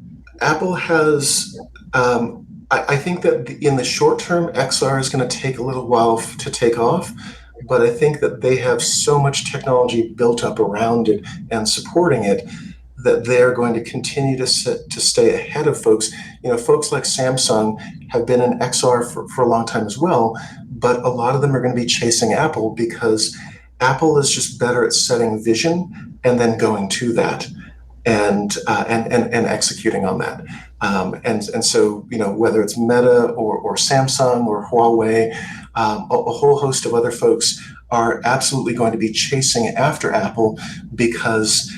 has, I think that in the short term, XR is going to take a little while to take off, but I think that they have so much technology built up around it and supporting it that they're going to continue to stay ahead of folks. Folks like Samsung have been in XR for a long time as well, but a lot of them are going to be chasing Apple because Apple is just better at setting vision and then going to that. and executing on that. And so, whether it's Meta or Samsung or Huawei, a whole host of other folks are absolutely going to be chasing after Apple, because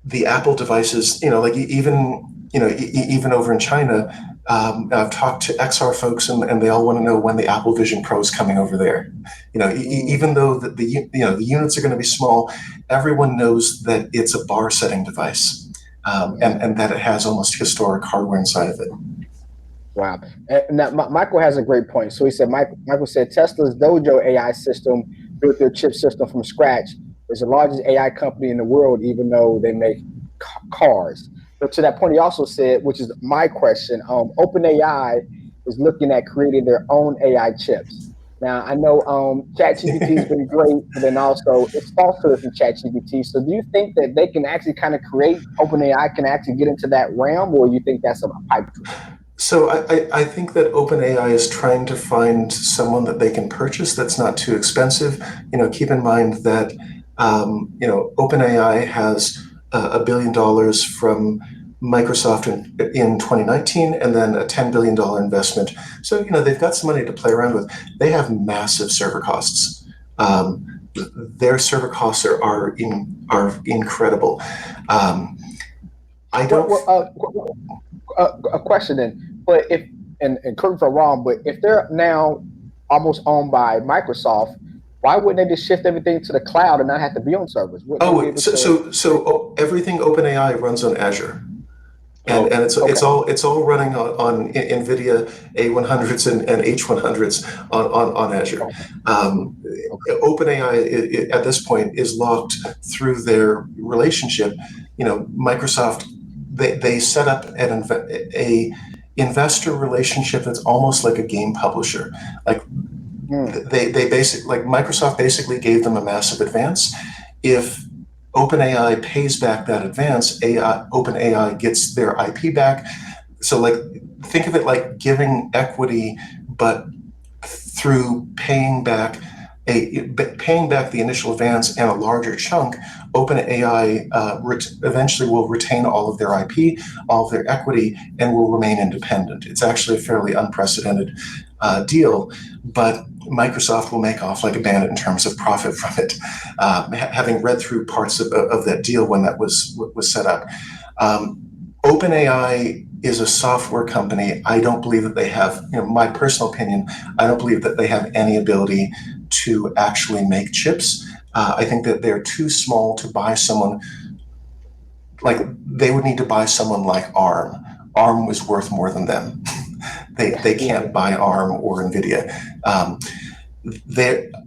the Apple devices, like even over in China, I've talked to XR folks, and they all want to know when the Apple Vision Pro is coming over there. Even though the units are going to be small, everyone knows that it's a bar setting device, and that it has almost historic hardware inside of it. Wow. And now, Michael has a great point. So he said, Michael said, Tesla's Dojo AI system built their chip system from scratch. It's the largest AI company in the world, even though they make cars. But to that point, he also said, which is my question, OpenAI is looking at creating their own AI chips. Now, I know ChatGPT has been great, but then also it's falsehoods in ChatGPT. So do you think that they can actually kind of OpenAI can actually get into that realm, or you think that's a pipe dream? So I think that OpenAI is trying to find someone that they can purchase that's not too expensive. Keep in mind that OpenAI has $1 billion from Microsoft in 2019, and then a $10 billion investment. So they've got some money to play around with. They have massive server costs. Their server costs are incredible. I don't. A question then. But if, and correct me if I'm wrong, but if they're now almost owned by Microsoft, why wouldn't they just shift everything to the cloud and not have to be on servers? So everything OpenAI runs on Azure, and it's all running on NVIDIA A100s and H100s on Azure. OpenAI at this point is locked through their relationship. Microsoft, they set up a investor relationship that's almost like a game publisher. Like Microsoft basically gave them a massive advance. If OpenAI pays back that advance, OpenAI gets their IP back. So think of it like giving equity, but through paying back the initial advance and a larger chunk. OpenAI eventually will retain all of their IP, all of their equity, and will remain independent. It's actually a fairly unprecedented deal, but Microsoft will make off like a bandit in terms of profit from it, having read through parts of that deal when that was set up. OpenAI is a software company. I don't believe that they have, my personal opinion, I don't believe that they have any ability to actually make chips. I think that they're too small to buy someone. They would need to buy someone like ARM. ARM was worth more than them. They can't buy ARM or NVIDIA.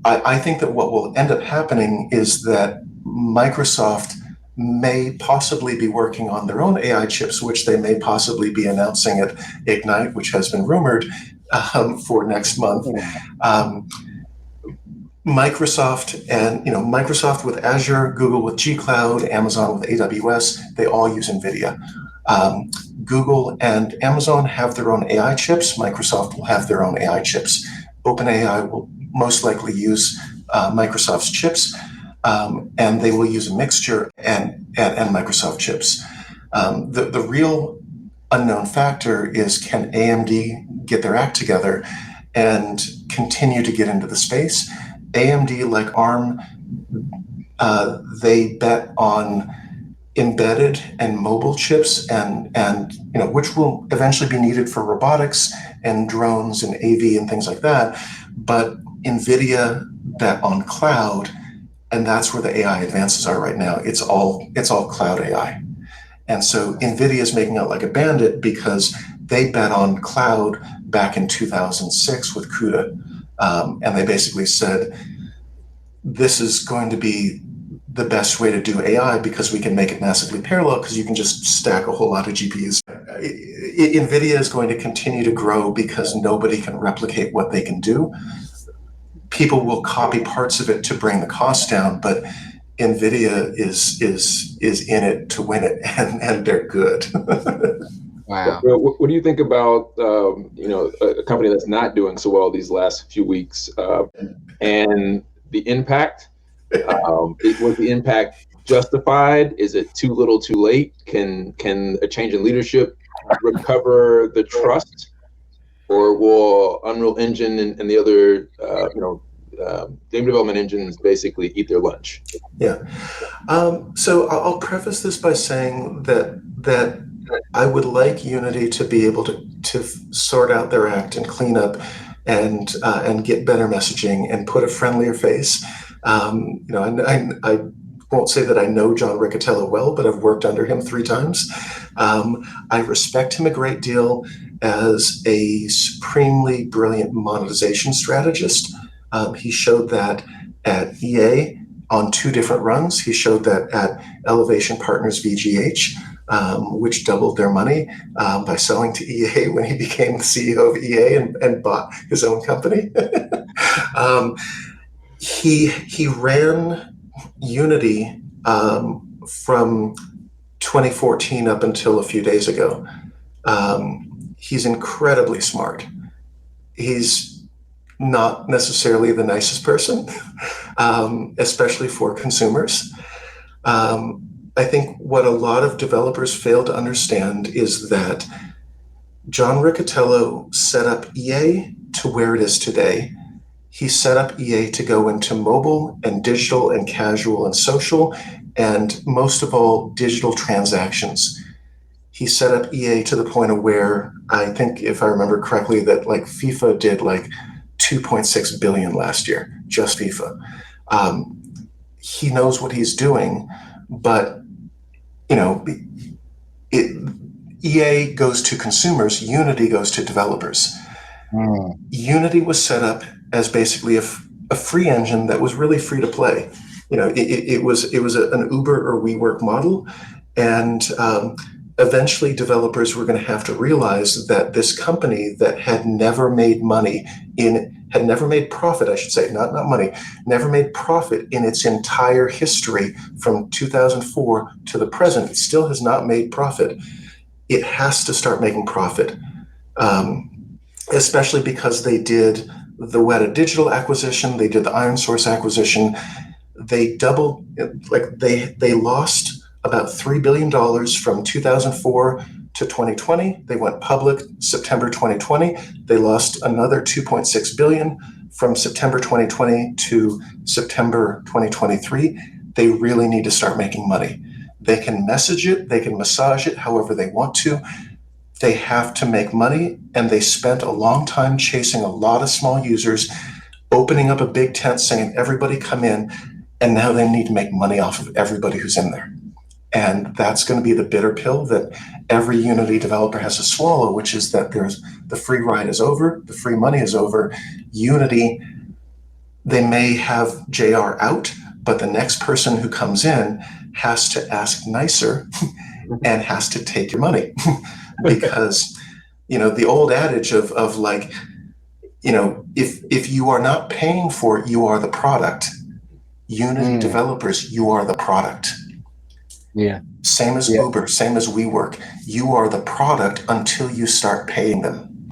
I think that what will end up happening is that Microsoft may possibly be working on their own AI chips, which they may possibly be announcing at Ignite, which has been rumored for next month. Microsoft with Azure, Google with G Cloud, Amazon with AWS, they all use NVIDIA. Google and Amazon have their own AI chips. Microsoft will have their own AI chips. OpenAI will most likely use Microsoft's chips, and they will use a mixture and Microsoft chips. The real unknown factor is, can AMD get their act together and continue to get into the space? AMD, like ARM, they bet on embedded and mobile chips, and which will eventually be needed for robotics and drones and AV and things like that. But NVIDIA bet on cloud, and that's where the AI advances are right now. It's all cloud AI. And so NVIDIA is making out like a bandit because they bet on cloud back in 2006 with CUDA. And they basically said, this is going to be the best way to do AI because we can make it massively parallel because you can just stack a whole lot of GPUs. NVIDIA is going to continue to grow because nobody can replicate what they can do. People will copy parts of it to bring the cost down, but NVIDIA is in it to win it, and they're good. Wow. What do you think about a company that's not doing so well these last few weeks, and the impact? Was the impact justified? Is it too little, too late? Can a change in leadership recover the trust, or will Unreal Engine and the other game development engines basically eat their lunch? Yeah. So I'll preface this by saying that I would like Unity to be able to sort out their act and clean up and get better messaging and put a friendlier face. I won't say that I know John Riccitiello well, but I've worked under him 3 times. I respect him a great deal as a supremely brilliant monetization strategist. He showed that at EA on 2 different runs. He showed that at Elevation Partners VGH, which doubled their money by selling to EA when he became the CEO of EA and bought his own company. He ran Unity from 2014 up until a few days ago. He's incredibly smart. He's not necessarily the nicest person, especially for consumers. I think what a lot of developers fail to understand is that John Riccitiello set up EA to where it is today. He set up EA to go into mobile and digital and casual and social, and most of all, digital transactions. He set up EA to the point of where, I think if I remember correctly, that like FIFA did like 2.6 billion last year, just FIFA. He knows what he's doing, but EA goes to consumers, Unity goes to developers. Unity was set up as basically a free engine that was really free to play. It was an Uber or WeWork model, and eventually developers were going to have to realize that this company that had never made profit, I should say, not money, never made profit in its entire history from 2004 to the present. It still has not made profit. It has to start making profit, especially because they did the Weta Digital acquisition, they did the Iron Source acquisition. They doubled, they lost about $3 billion from 2004 to 2020. They went public September 2020. They lost another 2.6 billion from September 2020 to September 2023. They really need to start making money. They can message it, they can massage it however they want to. They have to make money, and they spent a long time chasing a lot of small users, opening up a big tent saying, everybody come in, and now they need to make money off of everybody who's in there. And that's going to be the bitter pill that every Unity developer has to swallow, which is that the free ride is over, the free money is over. Unity, they may have JR out, but the next person who comes in has to ask nicer and has to take your money. Because, the old adage of like, if you are not paying for it, you are the product. Unity developers, you are the product. Yeah. Same as Uber, same as WeWork. You are the product until you start paying them.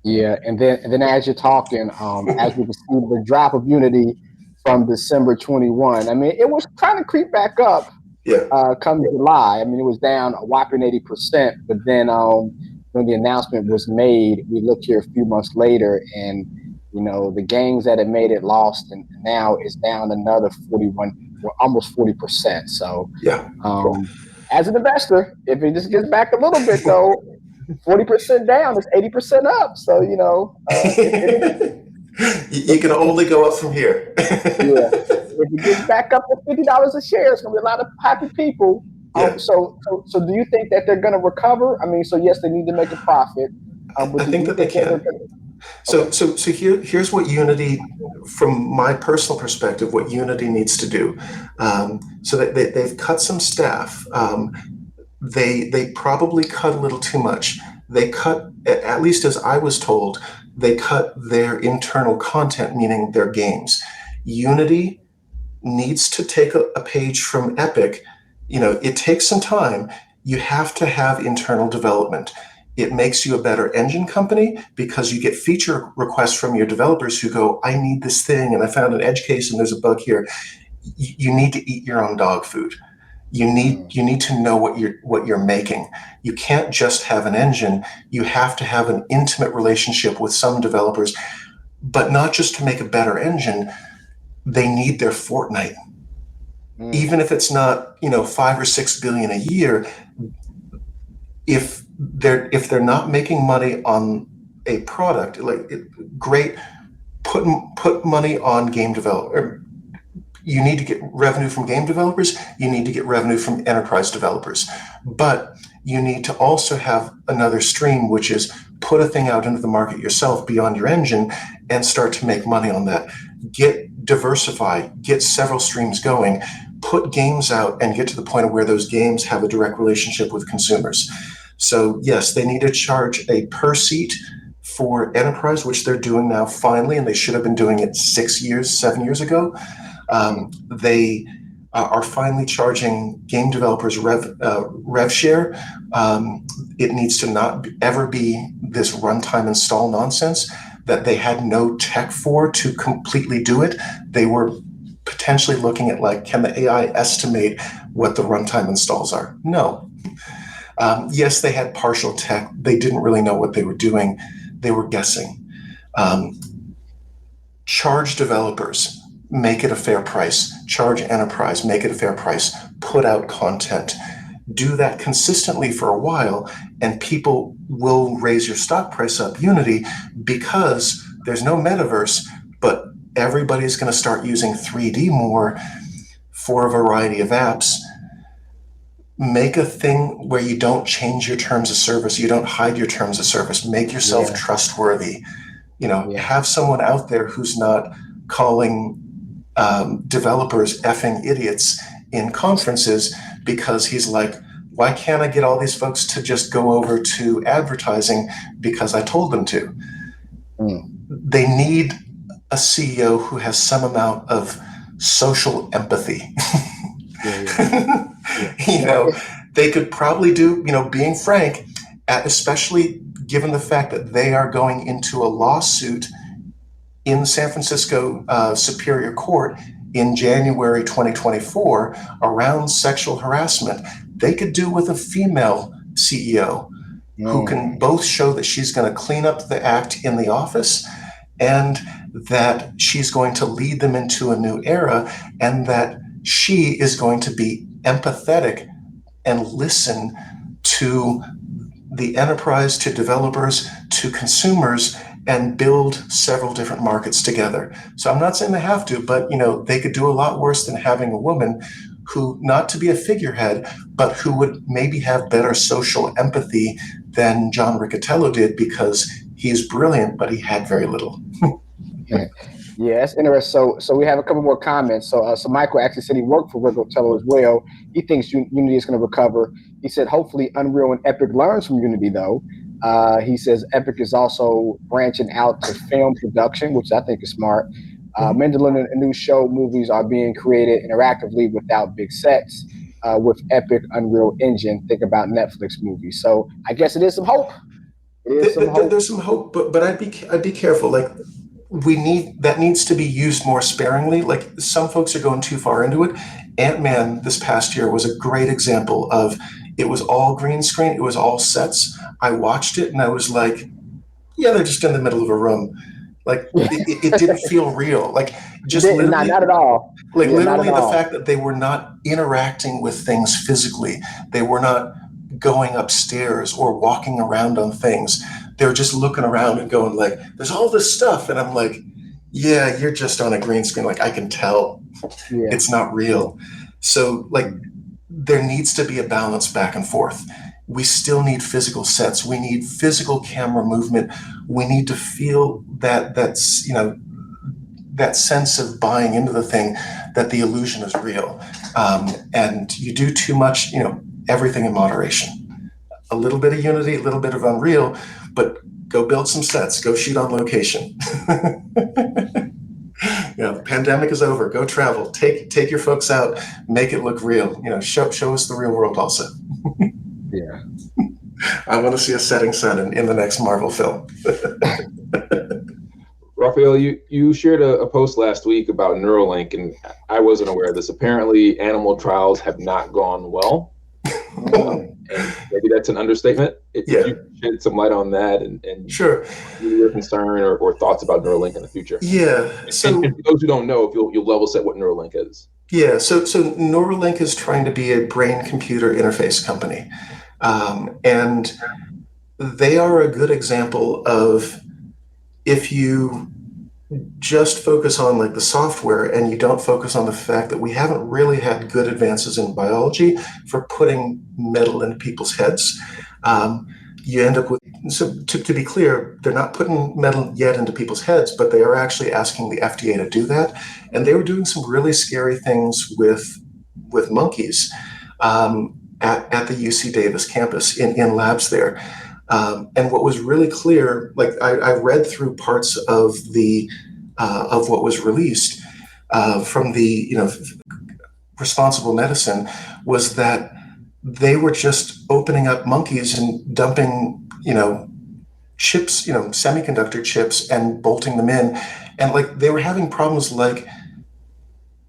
Yeah, and then as you're talking, as we can see the drop of Unity from December 21, I mean, it was trying to creep back up. Come July, I mean, it was down a whopping 80%. But then when the announcement was made, we looked here a few months later, and the games that had made it lost, and now it's down another 41, almost 40%. So as an investor, if it just gets back a little bit though, 40% down is 80% up. So you can only go up from here. If it gets back up to $50 a share, it's gonna be a lot of happy people. So do you think that they're gonna recover? I mean, so yes, they need to make a profit. But I think that they can. So here's what Unity, from my personal perspective, what Unity needs to do. So that they've cut some staff. They probably cut a little too much. They cut, at least as I was told, they cut their internal content, meaning their games. Unity needs to take a page from Epic. It takes some time. You have to have internal development. It makes you a better engine company because you get feature requests from your developers who go, I need this thing, and I found an edge case and there's a bug here. you need to eat your own dog food. You need to know what you're making. You can't just have an engine. You have to have an intimate relationship with some developers, but not just to make a better engine. They need their Fortnite. Even if it's not, 5 or 6 billion a year, if they're not making money on a product, great, put money on game developer. You need to get revenue from game developers. You need to get revenue from enterprise developers. But you need to also have another stream, which is put a thing out into the market yourself beyond your engine and start to make money on that. Diversify, get several streams going, put games out and get to the point of where those games have a direct relationship with consumers. So yes, they need to charge a per seat for enterprise, which they're doing now finally, and they should have been doing it 7 years ago. They are finally charging game developers rev share. It needs to not ever be this runtime install nonsense that they had no tech for to completely do it. They were potentially looking at can the AI estimate what the runtime installs are? No. Yes, they had partial tech. They didn't really know what they were doing. They were guessing. Charge developers, make it a fair price. Charge enterprise, make it a fair price. Put out content. Do that consistently for a while, and people will raise your stock price up, Unity, because there's no metaverse, but everybody's going to start using 3D more for a variety of apps. Make a thing where you don't change your terms of service. You don't hide your terms of service. Make yourself trustworthy. Have someone out there who's not calling developers effing idiots in conferences because he's like, why can't I get all these folks to just go over to advertising because I told them to? They need a CEO who has some amount of social empathy. They could probably do, being frank, especially given the fact that they are going into a lawsuit in San Francisco Superior Court in January 2024 around sexual harassment. They could do with a female CEO who can both show that she's going to clean up the act in the office and that she's going to lead them into a new era, and that she is going to be empathetic and listen to the enterprise, to developers, to consumers, and build several different markets together. So I'm not saying they have to, but they could do a lot worse than having a woman who, not to be a figurehead, but who would maybe have better social empathy than John Riccitiello did, because he's brilliant, but he had very little. Yeah, that's interesting. So we have a couple more comments. So Michael actually said he worked for Riccitiello as well. He thinks Unity is going to recover. He said hopefully Unreal and Epic learns from Unity though. He says Epic is also branching out to film production, which I think is smart. Mandolin and new show movies are being created interactively without big sets with Epic Unreal Engine. Think about Netflix movies. So I guess it is some hope. There's some hope, but I'd be careful. That needs to be used more sparingly. Some folks are going too far into it. Ant-Man this past year was a great example of, it was all green screen. It was all sets. I watched it and I was like, yeah, they're just in the middle of a room. It didn't feel real. Literally, not at all. Literally the fact that they were not interacting with things physically. They were not going upstairs or walking around on things. They were just looking around and going there's all this stuff. And I'm like, yeah, you're just on a green screen. I can tell it's not real. So there needs to be a balance back and forth. We still need physical sets. We need physical camera movement. We need to feel that sense of buying into the thing, that the illusion is real. And you do too much, everything in moderation. A little bit of Unity, a little bit of Unreal, but go build some sets, go shoot on location. The pandemic is over. Go travel. Take your folks out. Make it look real. Show us the real world also. Yeah. I want to see a setting sun in the next Marvel film. Rafael, you shared a post last week about Neuralink, and I wasn't aware of this. Apparently, animal trials have not gone well. And maybe that's an understatement. If you could shed some light on that and Sure. your concern or thoughts about Neuralink in the future. Yeah. So and for those who don't know, if you'll level set what Neuralink is. Yeah. So Neuralink is trying to be a brain-computer interface company, and they are a good example of, if you just focus on like the software and you don't focus on the fact that we haven't really had good advances in biology for putting metal into people's heads, you end up with, so to be clear, they're not putting metal yet into people's heads, but they are actually asking the FDA to do that. And they were doing some really scary things with monkeys at the UC Davis campus in labs there. And what was really clear, like I read through parts of of what was released from the responsible medicine, was that they were just opening up monkeys and dumping chips, semiconductor chips, and bolting them in, and like they were having problems like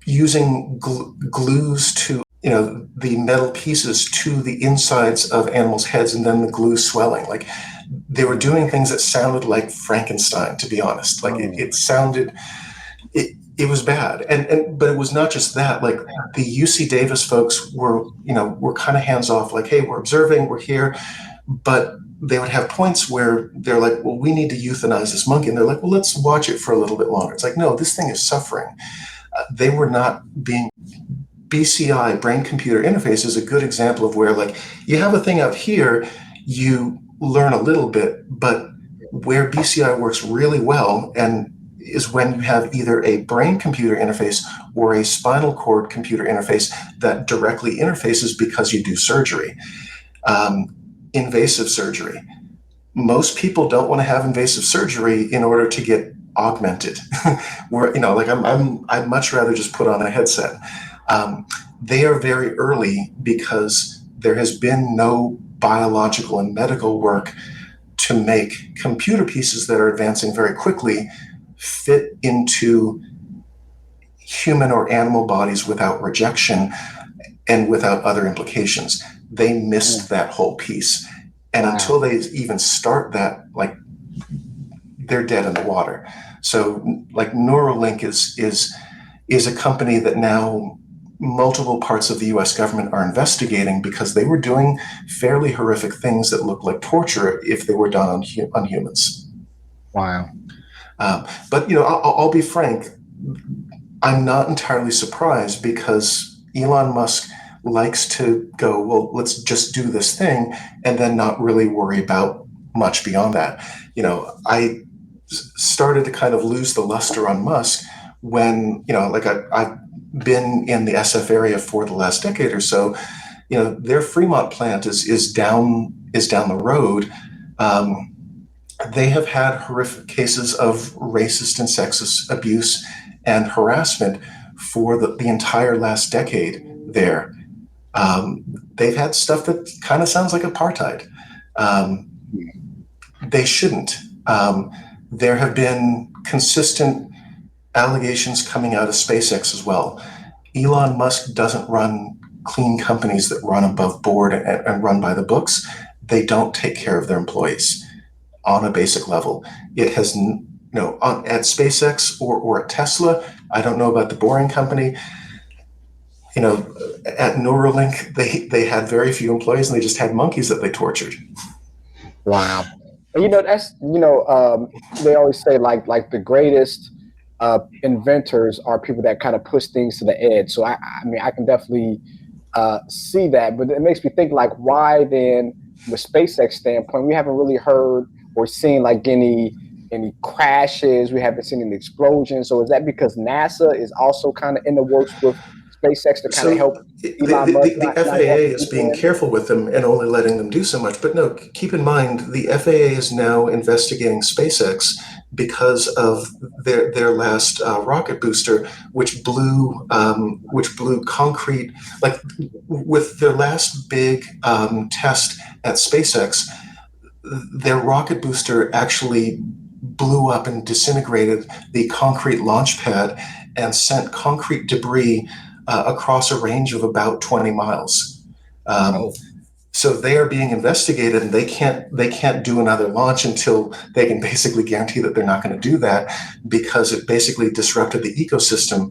using glues to the metal pieces to the insides of animals' heads, and then the glue swelling. Like they were doing things that sounded like Frankenstein, to be honest. Like it sounded, it was bad. But it was not just that. Like the UC Davis folks were kind of hands off, like, hey, we're observing, we're here. But they would have points where they're like, well, we need to euthanize this monkey. And they're like, well, let's watch it for a little bit longer. It's like, no, this thing is suffering. They were not being. BCI, brain computer interface, is a good example of where, like, you have a thing out here, you learn a little bit, but where BCI works really well and is when you have either a brain computer interface or a spinal cord computer interface that directly interfaces because you do surgery, invasive surgery. Most people don't want to have invasive surgery in order to get augmented. Where like I'd much rather just put on a headset. They are very early because there has been no biological and medical work to make computer pieces that are advancing very quickly fit into human or animal bodies without rejection and without other implications. They missed that whole piece. And until they even start that, like, they're dead in the water. So like Neuralink is a company that now multiple parts of the US government are investigating because they were doing fairly horrific things that look like torture if they were done on humans. Wow. But I'll be frank, I'm not entirely surprised, because Elon Musk likes to go, well, let's just do this thing and then not really worry about much beyond that. I started to kind of lose the luster on Musk when, like I've been in the SF area for the last decade or so. Their Fremont plant is down the road. They have had horrific cases of racist and sexist abuse and harassment for the entire last decade there. They've had stuff that kind of sounds like apartheid. They shouldn't. There have been consistent allegations coming out of SpaceX as well. Elon Musk doesn't run clean companies that run above board and run by the books. They don't take care of their employees on a basic level. It has, at SpaceX or at Tesla, I don't know about the Boring Company. At Neuralink, they had very few employees and they just had monkeys that they tortured. Wow. And that's they always say like the greatest inventors are people that kind of push things to the edge. So I mean I can definitely see that, but it makes me think, like, why then, from the SpaceX standpoint, we haven't really heard or seen like any crashes. We haven't seen any explosions. So is that because NASA is also kind of in the works with SpaceX to kind of help Elon Musk? The FAA is being careful with them and only letting them do so much. But no, keep in mind, the FAA is now investigating SpaceX because of their last rocket booster, which blew concrete. Like with their last big test at SpaceX, their rocket booster actually blew up and disintegrated the concrete launch pad and sent concrete debris across a range of about 20 miles. So they are being investigated, and they can't do another launch until they can basically guarantee that they're not going to do that, because it basically disrupted the ecosystem,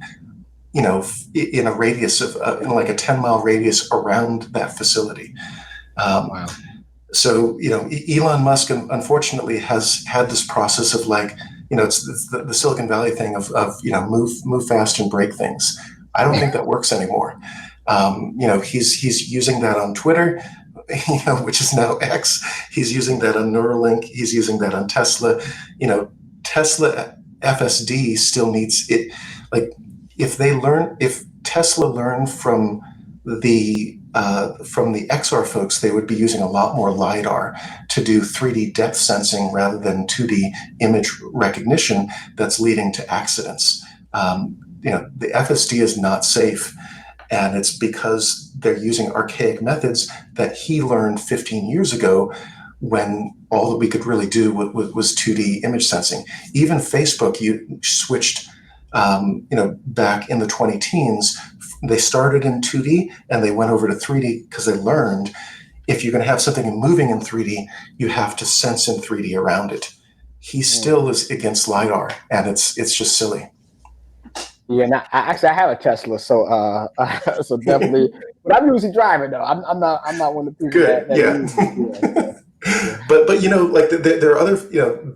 in a radius of like a 10-mile radius around that facility. Wow. So, Elon Musk, unfortunately, has had this process of it's the Silicon Valley thing of move fast and break things. I don't think that works anymore. He's using that on Twitter, which is now X. He's using that on Neuralink. He's using that on Tesla. Tesla FSD still needs it. Like, if Tesla learned from the XR folks, they would be using a lot more LiDAR to do 3D depth sensing rather than 2D image recognition that's leading to accidents. The FSD is not safe, and it's because they're using archaic methods that he learned 15 years ago, when all that we could really do was 2D image sensing. Even Facebook, you switched, back in the 20-teens, they started in 2D and they went over to 3D because they learned if you're going to have something moving in 3D, you have to sense in 3D around it. He still is against LiDAR, and it's just silly. Yeah, now, I have a Tesla, so so definitely. But I'm usually driving though. I'm not one of the people Good, that yeah. But there are other,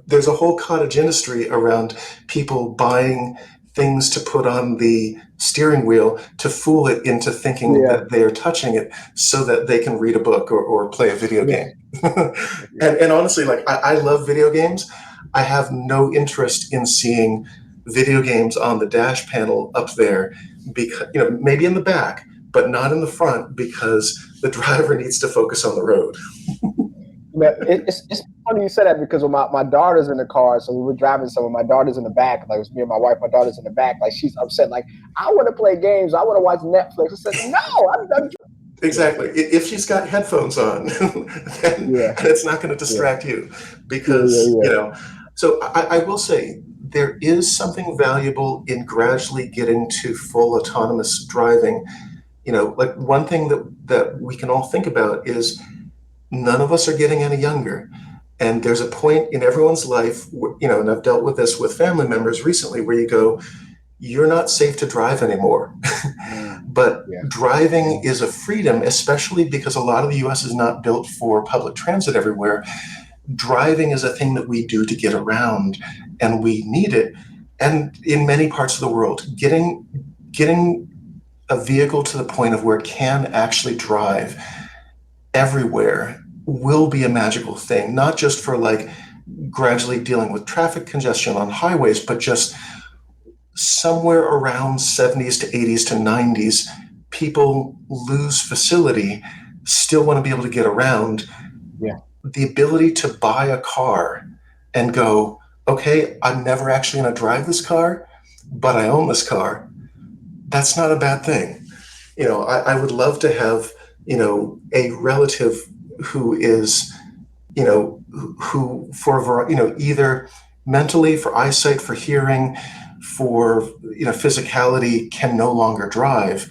there's a whole cottage industry around people buying things to put on the steering wheel to fool it into thinking that they are touching it so that they can read a book or play a video game. And honestly, I love video games. I have no interest in seeing video games on the dash panel up there, because maybe in the back, but not in the front, because the driver needs to focus on the road. It's funny you said that, because when my daughter's in the car, so we were driving somewhere, my daughter's in the back, like it was me and my wife, my daughter's in the back, like she's upset, like, I want to play games, I want to watch Netflix. I said, no, I'm done. Exactly. If she's got headphones on, then it's not going to distract you, because, so I will say there is something valuable in gradually getting to full autonomous driving. Like, one thing that we can all think about is none of us are getting any younger. And there's a point in everyone's life, and I've dealt with this with family members recently, where you go, you're not safe to drive anymore. But driving is a freedom, especially because a lot of the US is not built for public transit everywhere. Driving is a thing that we do to get around, and we need it. And in many parts of the world, getting a vehicle to the point of where it can actually drive everywhere will be a magical thing, not just for gradually dealing with traffic congestion on highways, but just somewhere around 70s to 80s to 90s, people lose facility, still want to be able to get around. The ability to buy a car and go, okay, I'm never actually going to drive this car, but I own this car. That's not a bad thing. I would love to have a relative who is, who for either mentally, for eyesight, for hearing, for physicality, can no longer drive,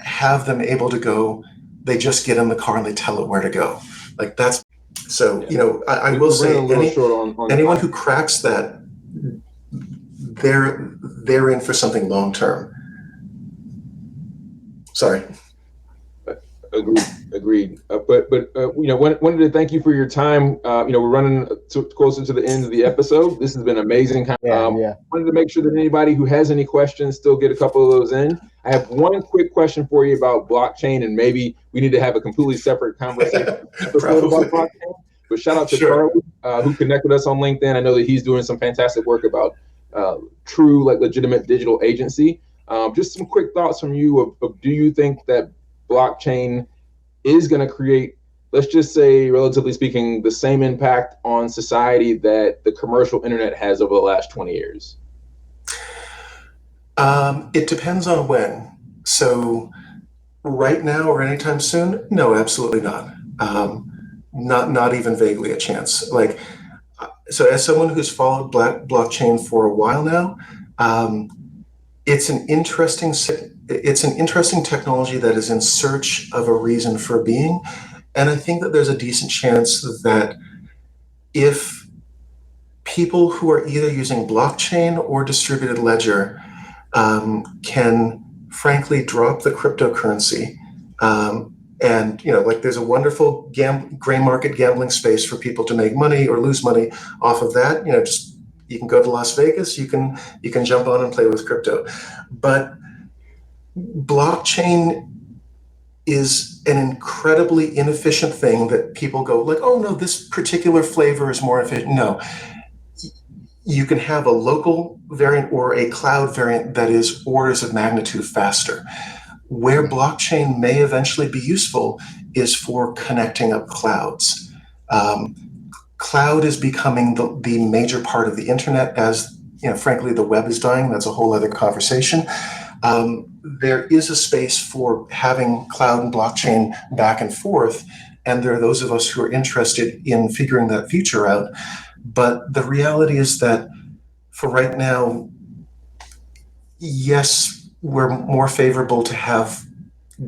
have them able to go. They just get in the car and they tell it where to go. Like, that's so. I will say, anyone who cracks that, they're in for something long term. Sorry. Agreed. But wanted to thank you for your time. We're running closer to the end of the episode. This has been amazing. Wanted to make sure that anybody who has any questions still get a couple of those in. I have one quick question for you about blockchain, and maybe we need to have a completely separate conversation about blockchain. But shout out to Charlie, who connected us on LinkedIn. I know that he's doing some fantastic work about true, legitimate digital agency. Just some quick thoughts from you of do you think that blockchain is going to create, let's just say, relatively speaking, the same impact on society that the commercial internet has over the last 20 years? It depends on when. So right now or anytime soon? No, absolutely not. Not even vaguely a chance. So as someone who's followed blockchain for a while now, um, it's an interesting technology that is in search of a reason for being, and I think that there's a decent chance that if people who are either using blockchain or distributed ledger can frankly drop the cryptocurrency. And like there's a wonderful gray market gambling space for people to make money or lose money off of that. Just you can go to Las Vegas, you can jump on and play with crypto. But blockchain is an incredibly inefficient thing that people go like, oh no, this particular flavor is more efficient. No, you can have a local variant or a cloud variant that is orders of magnitude faster. Where blockchain may eventually be useful is for connecting up clouds. Cloud is becoming the major part of the internet as, frankly, the web is dying. That's a whole other conversation. There is a space for having cloud and blockchain back and forth, and there are those of us who are interested in figuring that future out. But the reality is that for right now, yes, we're more favorable to have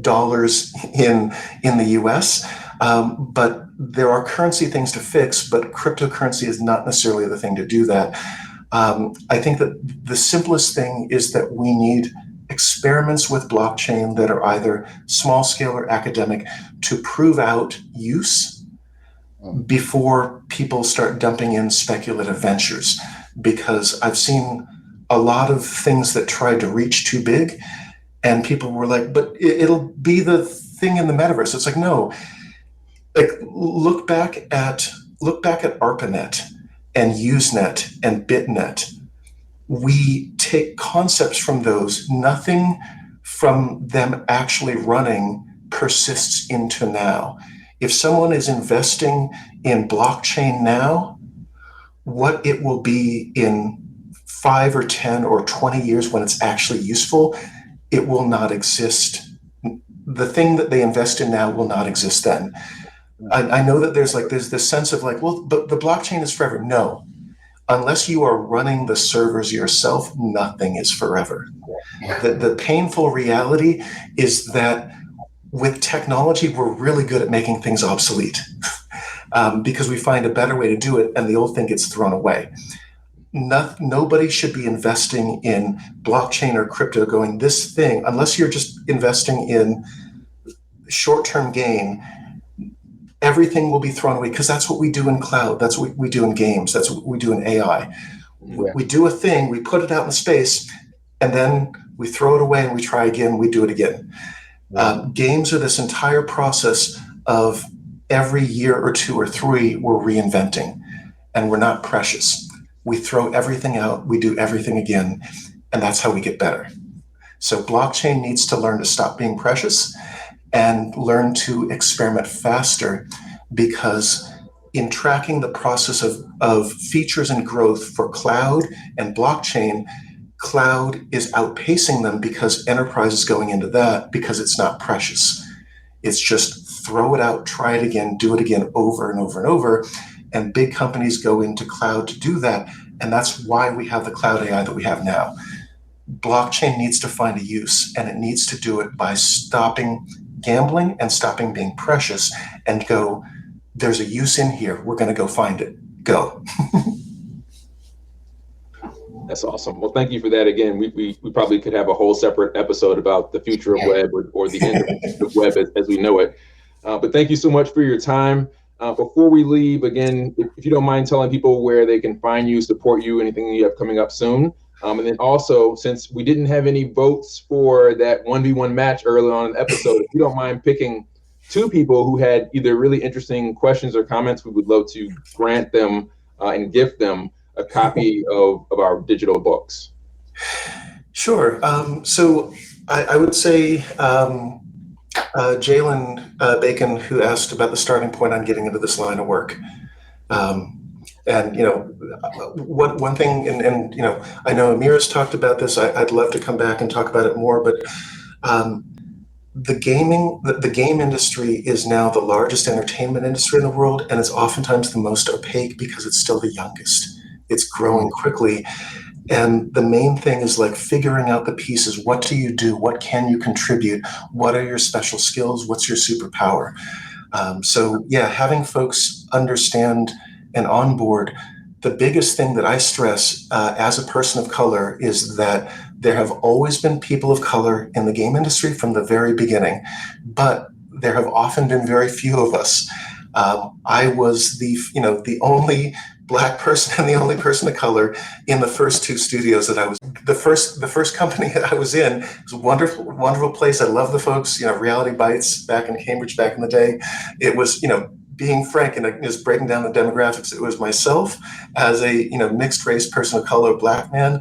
dollars in the US, but there are currency things to fix, but cryptocurrency is not necessarily the thing to do that. I think that the simplest thing is that we need experiments with blockchain that are either small scale or academic to prove out use before people start dumping in speculative ventures. Because I've seen a lot of things that tried to reach too big, and people were like, but it'll be the thing in the metaverse. It's like, no, like look back at ARPANET and Usenet and BitNet. We take concepts from those. Nothing from them actually running persists into now. If someone is investing in blockchain now, what it will be in 5 or 10 or 20 years when it's actually useful, it will not exist. The thing that they invest in now will not exist then. I know that there's this sense of like, well, but the blockchain is forever. No, unless you are running the servers yourself, nothing is forever. The painful reality is that with technology, we're really good at making things obsolete because we find a better way to do it and the old thing gets thrown away. Nobody should be investing in blockchain or crypto going this thing, unless you're just investing in short-term gain. Everything will be thrown away because that's what we do in cloud. That's what we do in games. That's what we do in AI. Yeah. We do a thing, we put it out in space, and then we throw it away and we try again, we do it again. Yeah. Games are this entire process of every year or 2 or 3, we're reinventing, and we're not precious. We throw everything out, we do everything again, and that's how we get better. So blockchain needs to learn to stop being precious and learn to experiment faster, because in tracking the process of features and growth for cloud and blockchain, cloud is outpacing them because enterprise is going into that because it's not precious. It's just throw it out, try it again, do it again over and over and over. And big companies go into cloud to do that. And that's why we have the cloud AI that we have now. Blockchain needs to find a use, and it needs to do it by stopping gambling and stopping being precious and go, there's a use in here. We're going to go find it. Go. That's awesome. Well, thank you for that. Again, we probably could have a whole separate episode about the future of web or the end of web as we know it. But thank you so much for your time. Before we leave, again, if you don't mind telling people where they can find you, support you, anything you have coming up soon. And then also, since we didn't have any votes for that 1v1 match early on in the episode, if you don't mind picking 2 people who had either really interesting questions or comments, we would love to grant them and gift them a copy of our digital books. Sure. So I would say Jalen Bacon, who asked about the starting point on getting into this line of work. And, one thing, and I know Amir has talked about this, I'd love to come back and talk about it more, but the game industry is now the largest entertainment industry in the world, and it's oftentimes the most opaque because it's still the youngest. It's growing quickly. And the main thing is like figuring out the pieces. What do you do? What can you contribute? What are your special skills? What's your superpower? So yeah, having folks understand and onboard. The biggest thing that I stress as a person of color is that there have always been people of color in the game industry from the very beginning, but there have often been very few of us. I was the only Black person and the only person of color in the first two studios that I was. The first company that I was in was a wonderful place. I love the folks. Reality Bites back in Cambridge back in the day. It was being frank and just breaking down the demographics. It was myself as a mixed race person of color, Black man.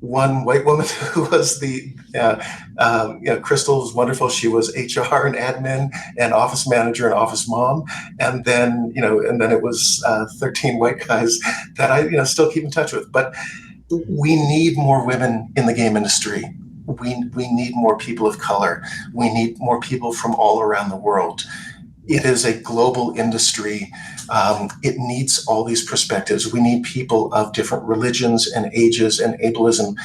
One white woman who was Crystal was wonderful. She was HR and admin and office manager and office mom. And then, it was 13 white guys that I, still keep in touch with. But we need more women in the game industry. We need more people of color. We need more people from all around the world. It is a global industry. It needs all these perspectives. We need people of different religions and ages and ableism.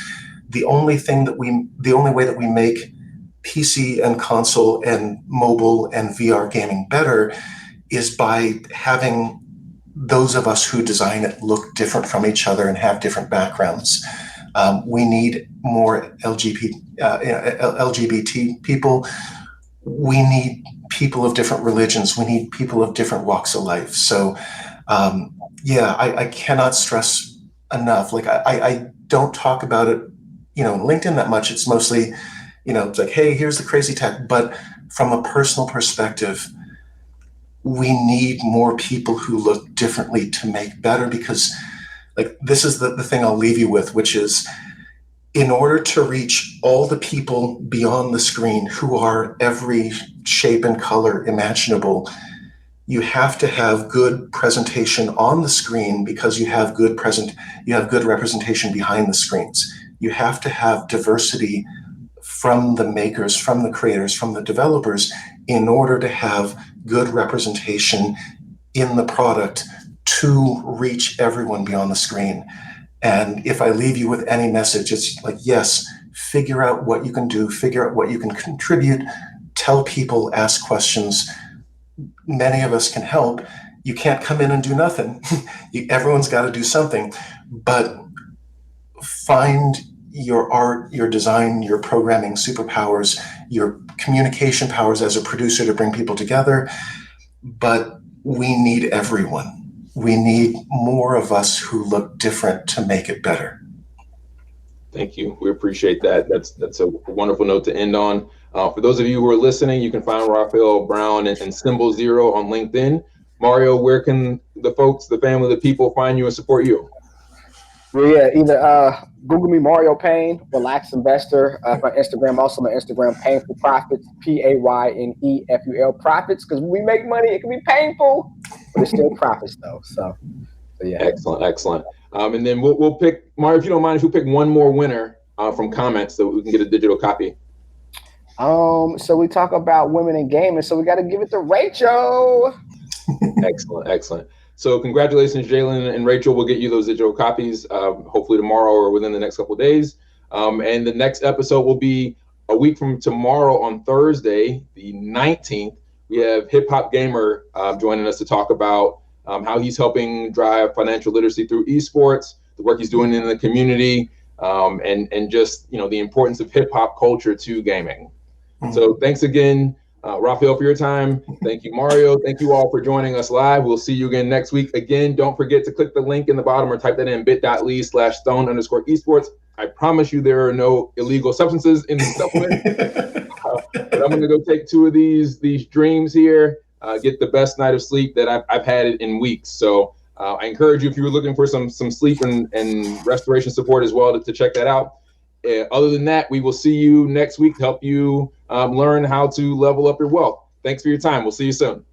The only way that we make PC and console and mobile and VR gaming better is by having those of us who design it look different from each other and have different backgrounds. We need more LGBT people. We need people of different religions. We need people of different walks of life. So, I cannot stress enough. Like I don't talk about it, LinkedIn that much. It's mostly, it's like, hey, here's the crazy tech. But from a personal perspective, we need more people who look differently to make better, because like this is the thing I'll leave you with, which is in order to reach all the people beyond the screen who are every shape and color imaginable, you have to have good presentation on the screen because you have good representation behind the screens. You have to have diversity from the makers, from the creators, from the developers in order to have good representation in the product to reach everyone beyond the screen. And if I leave you with any message, it's like, yes, figure out what you can do, figure out what you can contribute, tell people, ask questions. Many of us can help. You can't come in and do nothing. Everyone's got to do something, but find your art, your design, your programming superpowers, your communication powers as a producer to bring people together. But we need everyone. We need more of us who look different to make it better. Thank you. We appreciate that. That's a wonderful note to end on. For those of you who are listening, you can find Rafael Brown and Symbol Zero on LinkedIn. Mario, where can the folks, the family, the people find you and support you? Yeah, either Google me, Mario Payne, Relax Investor. My Instagram, also my Instagram, Painful Profits, PAYNEFUL Profits, because when we make money, it can be painful, but it's still profits though. So yeah. Excellent. And then we'll pick, Mario, if you don't mind, if you pick one more winner from comments so we can get a digital copy. So we talk about women in gaming, so we got to give it to Rachel. Excellent. So congratulations, Jalen and Rachel. We'll get you those digital copies hopefully tomorrow or within the next couple of days. And the next episode will be a week from tomorrow on Thursday, the 19th. We have Hip Hop Gamer joining us to talk about how he's helping drive financial literacy through esports, the work he's doing in the community, and just the importance of hip hop culture to gaming. So thanks again, Rafael, for your time. Thank you, Mario. Thank you all for joining us live. We'll see you again next week. Again, don't forget to click the link in the bottom or type that in bit.ly/stone_esports. I promise you there are no illegal substances in the supplement. But I'm going to go take 2 of these dreams here, get the best night of sleep that I've had in weeks. So I encourage you, if you're looking for some sleep and restoration support as well, to check that out. Other than that, we will see you next week to help you learn how to level up your wealth. Thanks for your time. We'll see you soon.